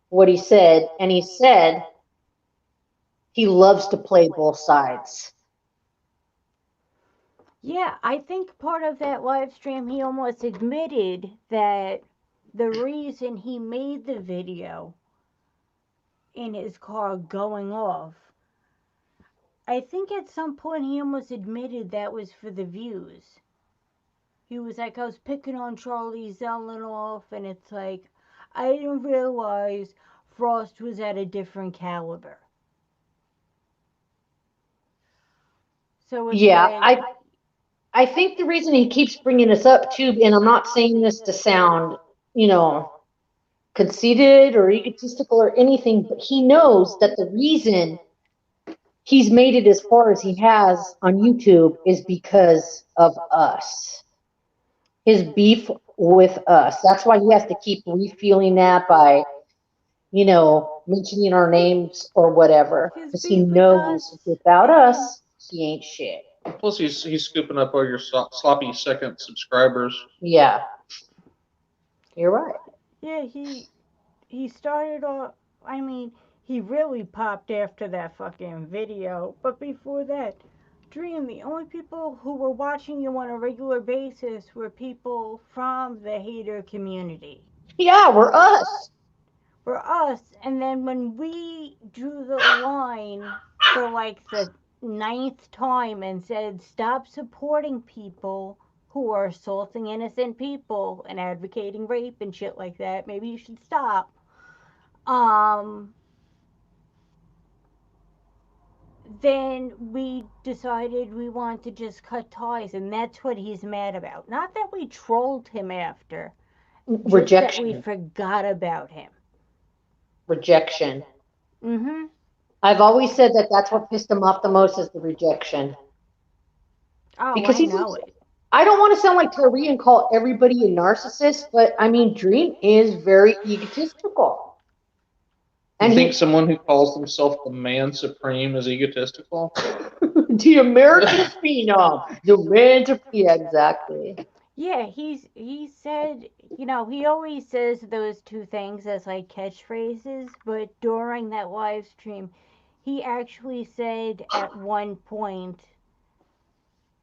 what he said, and he said he loves to play both sides." Yeah, I think part of that live stream, he almost admitted that the reason he made the video in his car going off, I think at some point he almost admitted that was for the views. He was like, I was picking on Charlie Zelenoff, and it's like, I didn't realize Frost was at a different caliber. So it's Yeah, like, I think the reason he keeps bringing this up too, and I'm not saying this to sound, you know, conceited or egotistical or anything, but he knows that the reason he's made it as far as he has on YouTube is because of us. His beef with us. That's why he has to keep refueling that by, mentioning our names or whatever. his Because he beef with knows us without isn't. us, he ain't shit. Plus, he's scooping up all your sloppy second subscribers. Yeah, you're right. Yeah, he started off. I mean, he really popped after that fucking video. But before that, Dream, the only people who were watching you on a regular basis were people from the hater community. Yeah, we're us. For us, and then when we drew the line for like the ninth time and said, stop supporting people who are assaulting innocent people and advocating rape and shit like that, maybe you should stop. Um, then we decided we want to just cut ties, and that's what he's mad about. Not that we trolled him after, just that we Rejection. forgot about him. Rejection. Mm-hmm. I've always said that that's what pissed him off the most is the rejection. Oh, Because I he's, know it. I don't want to sound like Tyree and call everybody a narcissist, but I mean, Dream is very egotistical. You And think he, someone who calls themselves the man supreme is egotistical? the American phenom, the man, yeah, exactly. Yeah, he said, he always says those two things as like catchphrases, but during that live stream, he actually said at one point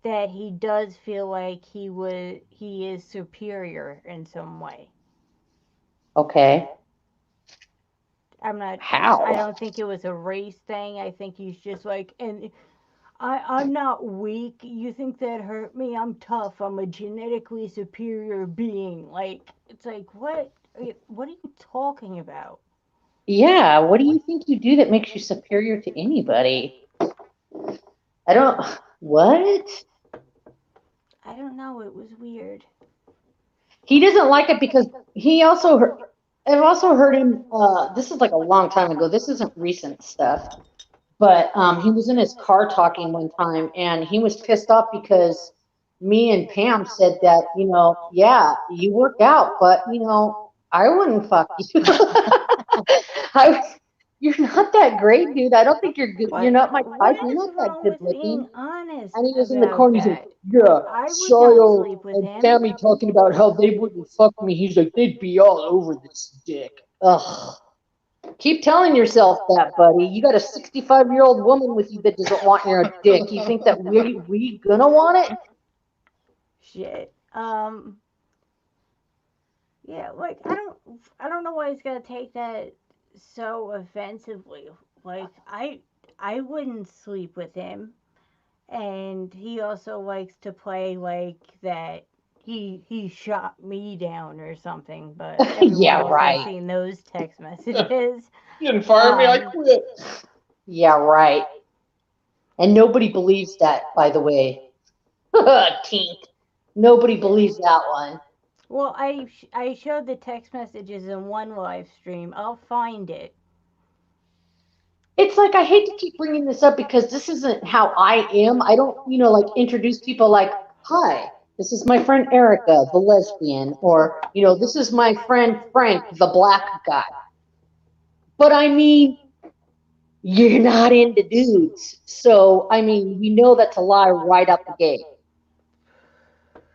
that he does feel like he is superior in some way. Okay. I'm not I How? don't think it was a race thing. I think he's just like, and I'm not weak. You think that hurt me? I'm tough. I'm a genetically superior being. Like, it's like, what are you talking about? Yeah, what do you think you do that makes you superior to anybody? I don't, what? I don't know. It was weird. He doesn't like it because he also heard, I've also heard him, this is like a long time ago. This isn't recent stuff. But he was in his car talking one time, and he was pissed off because me and Pam said that, yeah, you work out, but I wouldn't fuck you. I was, you're not that great, dude. I don't think you're good. You're not my type. What You're is not that wrong good with being looking. honest And he was in the about corner. He's like, that? yeah, I would not Soil sleep with and him. Tammy talking about how they wouldn't fuck me. He's like, they'd be all over this dick. Ugh. Keep telling yourself that, buddy. You got a 65-year-old woman with you that doesn't want your dick. You think that we gonna want it? Shit. Yeah, like I don't know why he's gonna take that so offensively. Like I wouldn't sleep with him, and he also likes to play like that. He shot me down or something, but everyone Yeah, else has right. seen those text messages. You didn't fire me, I Um, quit. Yeah, right. And nobody believes that, by the way. Tink. Nobody believes that one. well, I showed the text messages in one live stream. I'll find it. It's like I hate to keep bringing this up because this isn't how I am. I don't, like introduce people like, "Hi, this is my friend Erica, the lesbian," or, "This is my friend Frank, the black guy." But I mean, you're not into dudes. So, I mean, we know that's a lie right out the gate.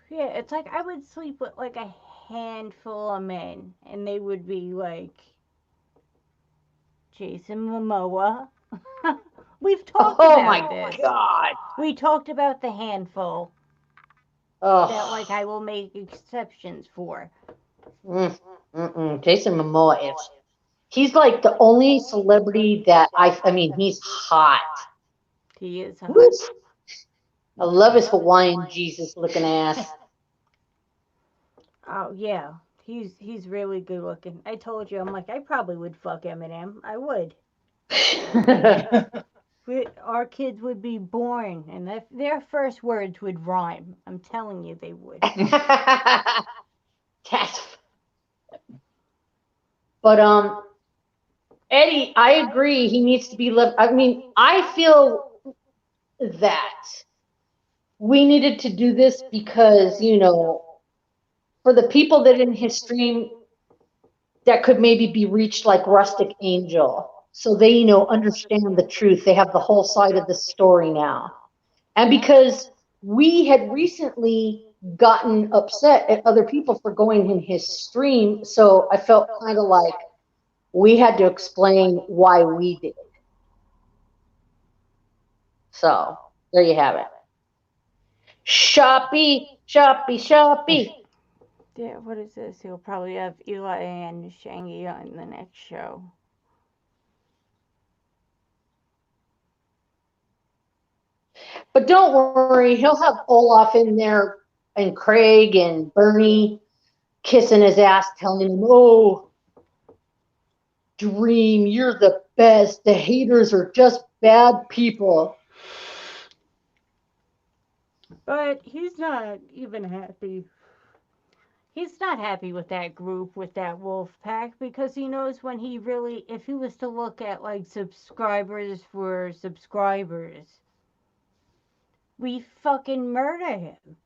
Yeah, it's like I would sleep with like a handful of men, and they would be like Jason Momoa. We've talked Oh my about this. God. We talked about the handful that like Oh, I will make exceptions for. Jason Momoa is, he's like the only celebrity that I mean, he's hot. He is hot. Woo. I love his Hawaiian Jesus looking ass. Oh yeah, he's really good looking. I told you, I'm like I probably would fuck Eminem. I would. Our kids would be born, and their first words would rhyme. I'm telling you, they would. That's, but Eddie, I agree. He needs to be loved. I mean, I feel that we needed to do this because, for the people that in his stream that could maybe be reached like Rustic Angel, so they, understand the truth. They have the whole side of the story now. And because we had recently gotten upset at other people for going in his stream, so I felt kind of like we had to explain why we did. So there you have it. Shoppy, shoppy, shoppy. Yeah, what is this? He'll probably have Eli and Shangy on the next show. But don't worry, he'll have Olaf in there and Craig and Bernie kissing his ass, telling him, "Oh, Dream, you're the best. The haters are just bad people. But he's not even happy. He's not happy with that group, with that wolf pack, because he knows when he really, if he was to look at like subscribers for subscribers, we fucking murder him.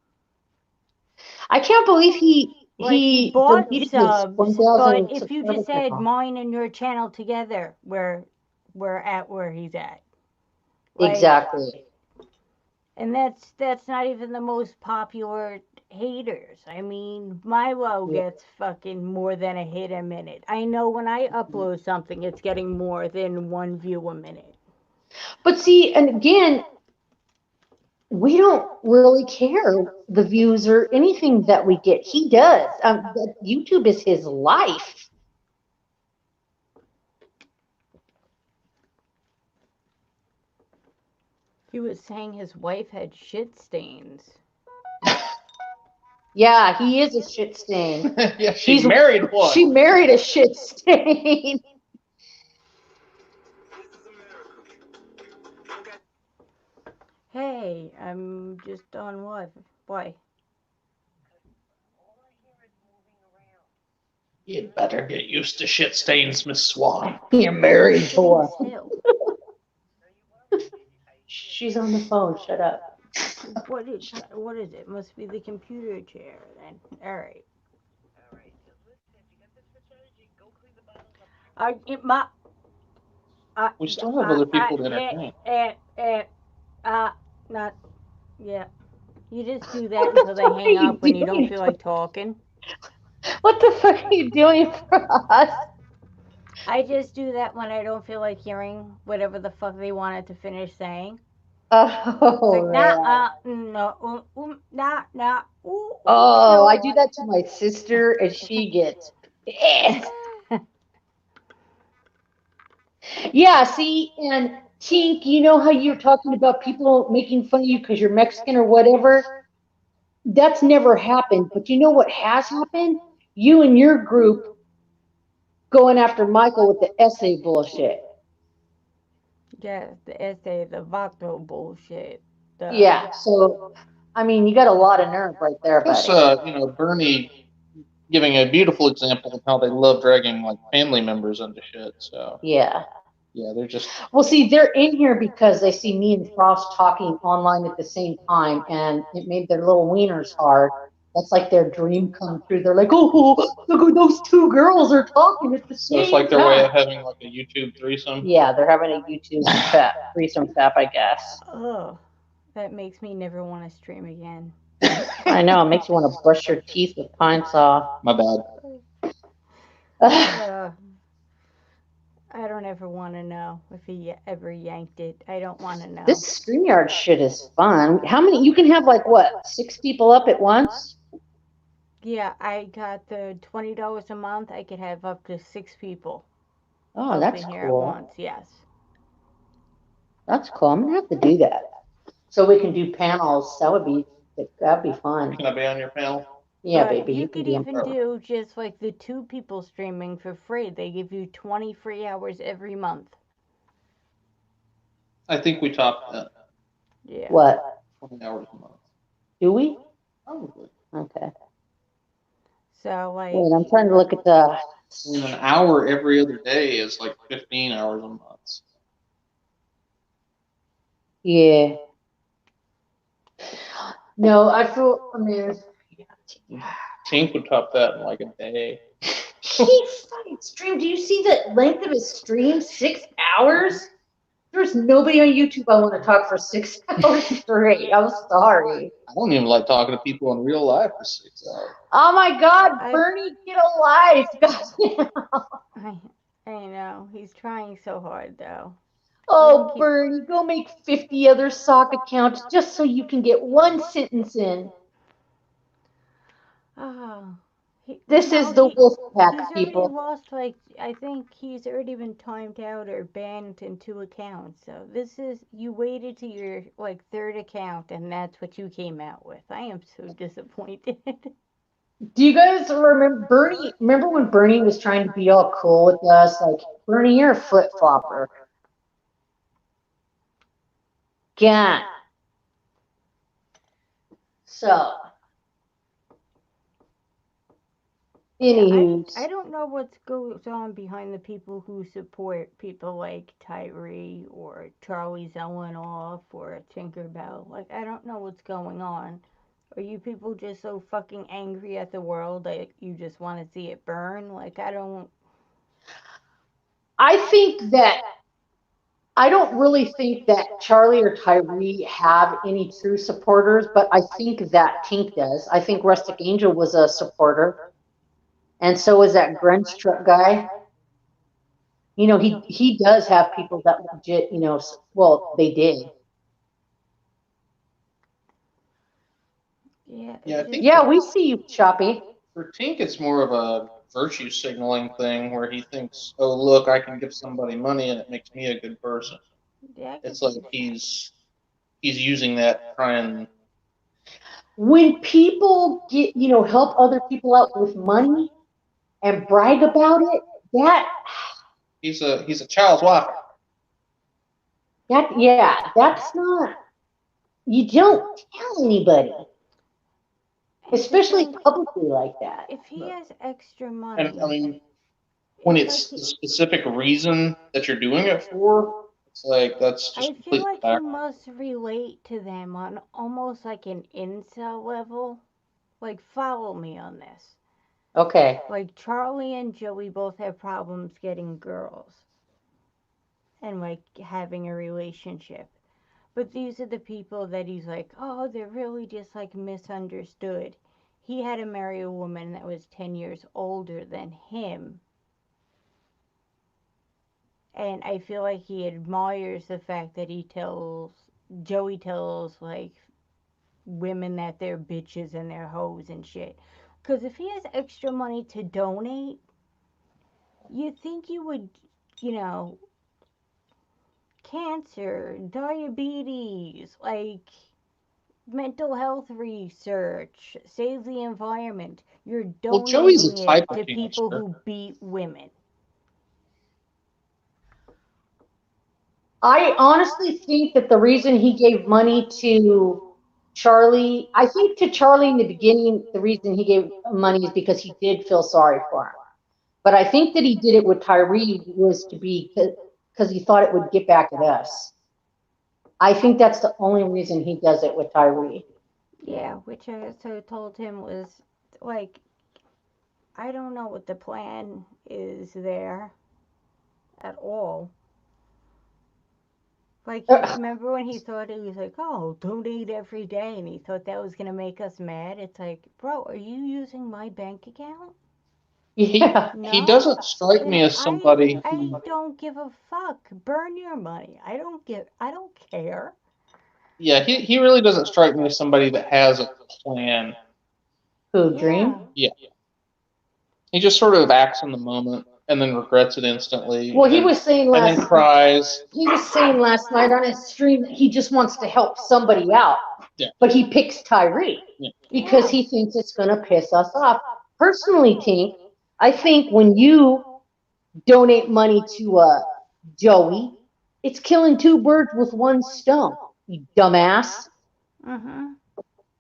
I can't believe Like he he bought deleted his subs, but 1,000 if you subscriber just add channel. mine and your channel together, we're at where he's at. Like, Exactly. and that's not even the most popular haters. I mean, Milo Yeah. gets fucking more than a hit a minute. I know when I upload something, it's getting more than one view a minute. But see, and again, we don't really care the views or anything that we get. He does. YouTube is his life. He was saying his wife had shit stains. Yeah, he is a shit stain. Yeah, she He's married one. She married a shit stain. Hey, I'm just on what? Why? You'd better get used to shit stains, Miss Swan. You're married to her. Stains who? She's on the phone. Shut up. What is it? Must be the computer chair then. All right. My We still have other people to yeah, entertain. not yeah. You just do that What the until they fuck are hang you up when you don't doing? feel like talking. What the fuck are you doing for us? I just do that when I don't feel like hearing whatever the fuck they wanted to finish saying. It's Oh like nah, man. no, nah, nah, Oh, I no. do that to my sister and she gets pissed. Yeah, see, and Tink, you know how you're talking about people making fun of you because you're Mexican or whatever? That's never happened. But you know what has happened? You and your group going after Michael with the essay bullshit. Yes, the essay, the Vato bullshit. The Yeah, so I mean, you got a lot of nerve right there, Plus, buddy. Bernie giving a beautiful example of how they love dragging like family members into shit. So Yeah. yeah, they're just Well, see, they're in here because they see me and Frost talking online at the same time, and it made their little wieners hard. That's like their dream come true. They're like, oh, look at those two girls are talking at the so it's same like their way time. of having like a YouTube threesome. Yeah, they're having a YouTube threesome tap, I guess. oh, that makes me never want to stream again. I know, it makes you want to brush your teeth with pine saw. My bad. Uh, I don't ever want to know if he ever yanked it. I don't want to know. This StreamYard shit is fun. How many? You can have like what, 6 people up at once? Yeah, I got the $20 a month. I could have up to 6 people Oh, up that's in here at cool. once. Yes. That's cool. I'm gonna have to do that so we can do panels. That'd be fun. Can I be on your panel? Yeah, baby, You you can could be on. even do just like the 2 people streaming for free. They give you 20 free hours every month. I think we topped that. Yeah. What? 20 hours a month. Do we? Probably. Okay. So Wait, like, I'm trying to look at the. I mean, an hour every other day is like 15 hours a month. Yeah. No, I feel. I mean, Tink would top that in like a day. he fucking streamed. Do you see the length of his stream? 6 hours. There's nobody on YouTube I want to talk for 6 hours straight. I'm sorry. I don't even like talking to people in real life for 6 hours. Oh my God, I Bernie, get a life. God. I I know he's trying so hard though. Let him Oh, keep. Bernie, go make 50 other sock accounts just so you can get one sentence in. Oh, This is the wolf he's pack, already people. lost like I think he's already been timed out or banned in 2 accounts. So this is you waited to your like third account and that's what you came out with. I am so disappointed. Do you guys remember Bernie? Remember when Bernie was trying to be all cool with us? Like, Bernie, you're a flip flopper. Yeah. So, Yeah, anywho, I don't know what goes on behind the people who support people like Tyree or Charlie Zelenoff or Tinkerbell. Like, I don't know what's going on. Are you people just so fucking angry at the world that you just want to see it burn? Like, I don't. I think that I don't really think that Charlie or Tyree have any true supporters, but I think that Tink does. I think Rustic Angel was a supporter, and so is that Grunge truck guy. He does have people that legit, well, they did. Yeah, Yeah, it I just. think for Yeah, we see you, Choppy. Tink, it's more of a virtue signaling thing where he thinks, "Oh, look, I can give somebody money and it makes me a good person." Yeah, I could It's like see that. he's using that to try and When people get, help other people out with money and brag about it, that he's a child's wife. that's not, you don't tell anybody, And to especially think, publicly like that. if he has extra And I money, mean, when it's like it's the specific reason that you're doing it for, it's like that's just I feel completely like he back. must relate to them on almost like an incel level. Like, follow me on this. Okay. Like, Charlie and Joey both have problems getting girls and like having a relationship. But these are the people that he's like, oh, they're really just like misunderstood. He had to marry a woman that was 10 years older than him. And I feel like he admires the fact that Joey tells like women that they're bitches and they're hoes and shit. Because if he has extra money to donate, you'd think you would, you know, cancer, diabetes, like mental health research, save the environment. You're Well, Joey's donating a it type of to people cancer. who beat women. I honestly think that the reason he gave money to Charlie, I think to Charlie in the beginning, the reason he gave money is because he did feel sorry for him. But I think that he did it with Tyree was to be because he thought it would get back at us. I think that's the only reason he does it with Tyree. Yeah, which I also told him was like, I don't know what the plan is there at all. Like, he remember when he thought he was like, oh, donate every day, and he thought that was gonna make us mad? It's like, bro, are you using my bank account? Yeah. He No? doesn't strike Then me as somebody I who, don't give a fuck. Burn your money. I don't care. yeah, he really doesn't strike me as somebody that has a plan. Who, Dream? Yeah. Yeah, he just sort of acts in the moment and then regrets it instantly, Well, and then cries. he was saying last night on his stream that he just wants to help somebody out, Yeah, but he picks Tyree yeah. because Yeah. he thinks it's going to piss us off. Personally, Tink, I think when you donate money to Joey, it's killing two birds with one stone. You dumbass. Mhm.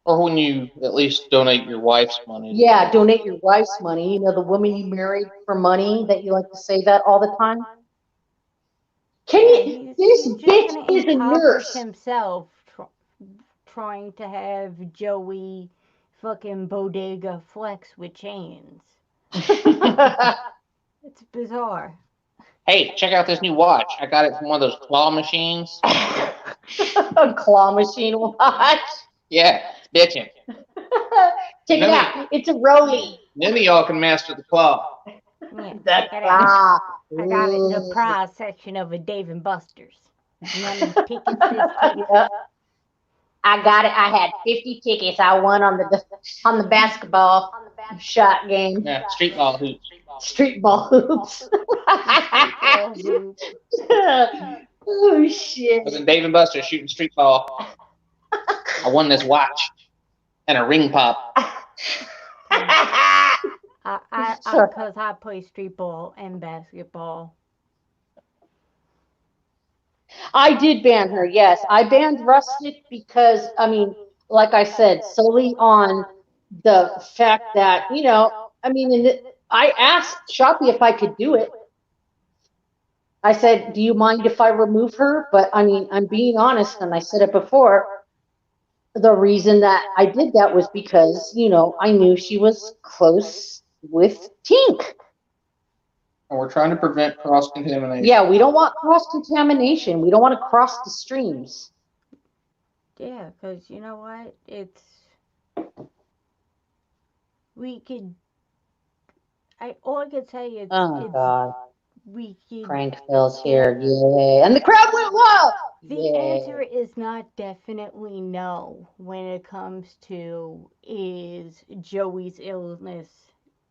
Or when you at least donate your wife's money to Yeah, Joey. donate your wife's money. The woman you married for money that you like to say that all the time. Can Yeah, you? This he's just bitch gonna is a impoverish nurse. himself trying to have Joey fucking bodega flex with chains. It's bizarre. Hey, check out this new watch. I got it from one of those claw machines. A claw machine watch. Yeah, it's bitching. Check it None of, out. It's a Rolly. none of y'all can master the claw. Yeah, The check it out. claw. I got it in the Ooh. prize section of a Dave and Buster's. You want any tickets this week? Yep. I got it. I had 50 tickets. I won on the basketball shot game. Yeah, street ball hoops. Street ball hoops. Street ball hoop. Oh I shit. was in Dave and Buster's shooting street ball. I won this watch and a ring pop. Because I play street ball and basketball. I did ban her, yes. I banned Rustic because, I mean, like I said, solely on the fact that, I mean, I asked Shopee if I could do it. I said, do you mind if I remove her? But I mean, I'm being honest, and I said it before. The reason that I did that was because, I knew she was close with Tink. And we're trying to prevent cross contamination. Yeah, we don't want cross contamination. We don't want to cross the streams. Yeah, because you know what? We could. All I could say is Oh God, we could. Frank Phil's here, yay! And the crowd went wild, The answer yay! is not definitely no when it comes to is Joey's illness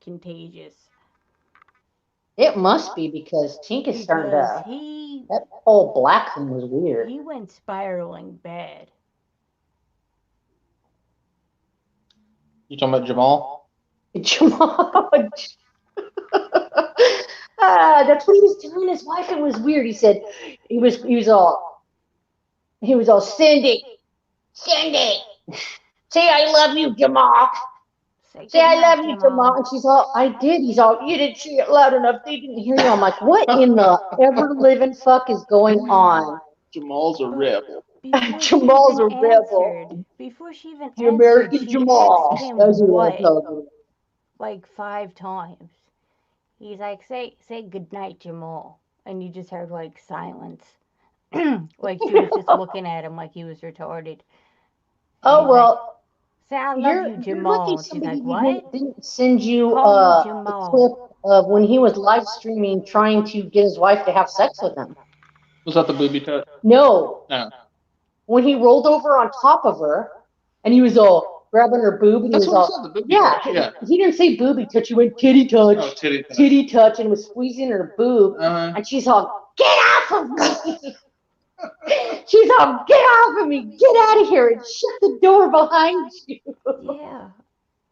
contagious? It must be because Tink is starting Because to. That whole black thing was weird. he went spiraling bad. You talking about Jamal? Jamal. That's what he was telling his wife. It was weird. He said he was all Cindy, Cindy. Say I love you, Jamal. Say I love you, Jamal. And she's all, I did. He's all, you didn't say it loud enough. They didn't hear you. I'm like, what in the ever living fuck is going on? Jamal's a rebel. Jamal's a rebel. Before she even The answered, American she Jamal. asked him That's what what I'm talking about. like 5 times. He's like, say good night, Jamal, and you just heard like silence. Like she was just looking at him like he was retarded. And Oh well, say I love you're you, lucky Jamal. And she's somebody like, what? didn't send you Call me a clip Jamal. of when he was live streaming trying to get his wife to have sex with him. Was that the booby touch? No. No. When he rolled over on top of her, and he was all grabbing her boob, and That's he was what I all, said, the booby yeah, touch. Yeah. he didn't say booby touch. He went titty touch, Oh, titty touch. titty touch, and was squeezing her boob, and she's all, get off of me. She's all, get off of me, get out of here, and shut the door behind you. Yeah,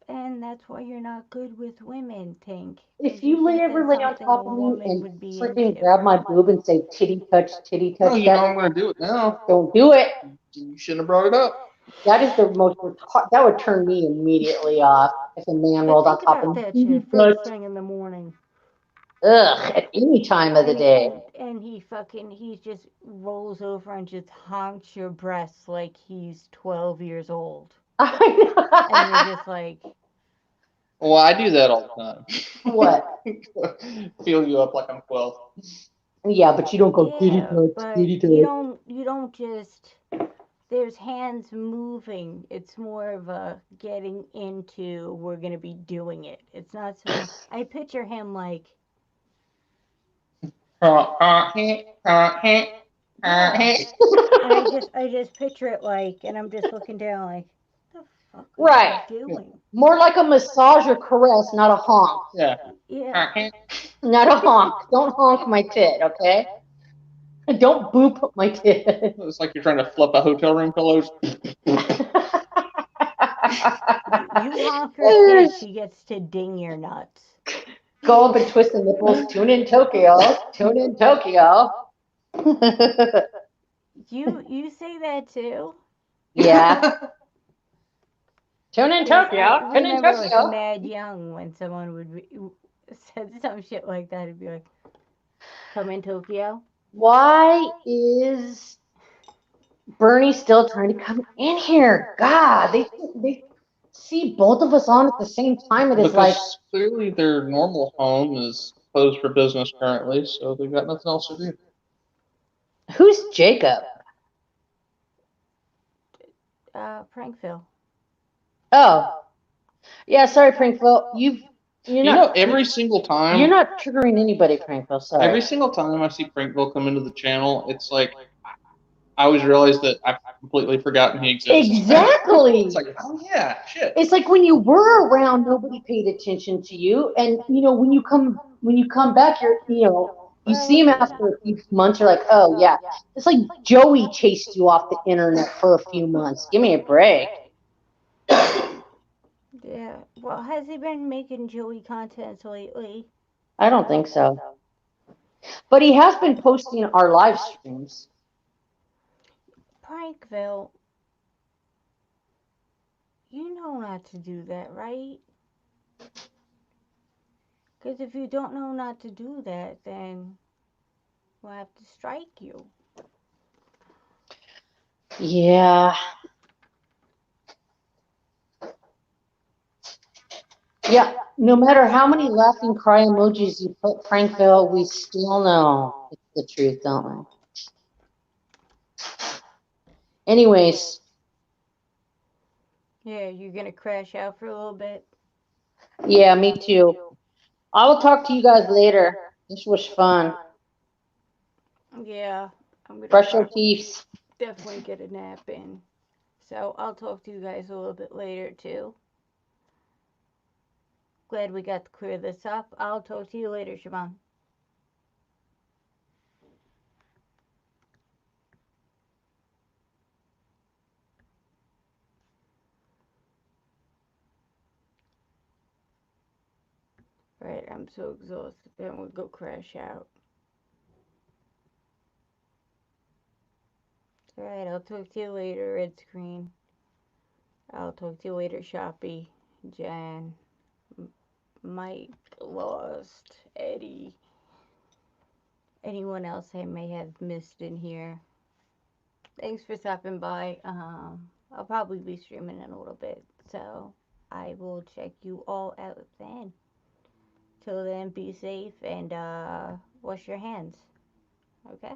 and that's why you're not good with women, Tink. If 'Cause you you think ever that's lay on something a top of me woman and would be freaking into. grab my boob and say titty touch, Oh, you know that, I'm going to do it now. don't do it. You shouldn't have brought it up. That is the most that would turn me immediately off if a man But rolled on think top about of that me. shit first thing in the morning. Ugh, at any time of the day. And he just rolls over and just honks your breasts like he's 12 years old. And you're just like, Well, I do that all the time. What? Feel you up like I'm 12. Yeah, but you don't go titty yeah, touch, but titty touch. you don't just there's hands moving. It's more of a getting into we're gonna be doing it. It's not so I picture him like and I just picture it like, and I'm just looking down like, what the fuck are Right. you doing? More like a massage or caress, not a honk. Yeah. Yeah. Not a honk. Don't honk my tit, okay? Don't boop my tit. It's like you're trying to flip a hotel room pillows. You honk her tit, she gets to ding your nuts. Go up and twist the nipples. Tune in Tokyo. Tune in Tokyo. You say that too? Yeah. Tune in 'Cause Tokyo. I Tune in remember like Tokyo. mad young when someone would said some shit like that. It'd be like, "Come in Tokyo." Why is Bernie still trying to come in here? God, they see both of us on at the same time. It is like clearly their normal home is closed for business currently, so they've got nothing else to do. Who's Jacob? Prankville. Oh, yeah. Sorry, Prankville. You're not every single time. You're not triggering anybody, Prankville. Sorry. Every single time I see Prankville come into the channel, it's like I always realize that I've completely forgotten he exists. Exactly. It's like, oh yeah, shit. It's like when you were around, nobody paid attention to you, and when you come back, you see him after a few months. You're like, oh yeah. It's like Joey chased you off the internet for a few months. Give me a break. Yeah. Well, has he been making Joey contents lately? I don't think so. But he has been posting our live streams. Prankville, you know not to do that, right? Because if you don't know not to do that, then we'll have to strike you. Yeah. Yeah. No matter how many laughing cry emojis you put, Frankville, we still know it's the truth, don't we? Anyways, Yeah, you're gonna crash out for a little bit. yeah, me too. I will talk to you guys later. This was fun. Yeah, I'm gonna Brush your teeth. definitely get a nap in. So I'll talk to you guys a little bit later too. Glad we got to clear this up. I'll talk to you later, Siobhan. Right, I'm so exhausted. Then we'll go crash out. Alright, I'll talk to you later, Red Screen. I'll talk to you later, Shoppy, Jan, Mike, Lost, Eddie, anyone else I may have missed in here. Thanks for stopping by. I'll probably be streaming in a little bit, so I will check you all out then. Till then, be safe and wash your hands. Okay?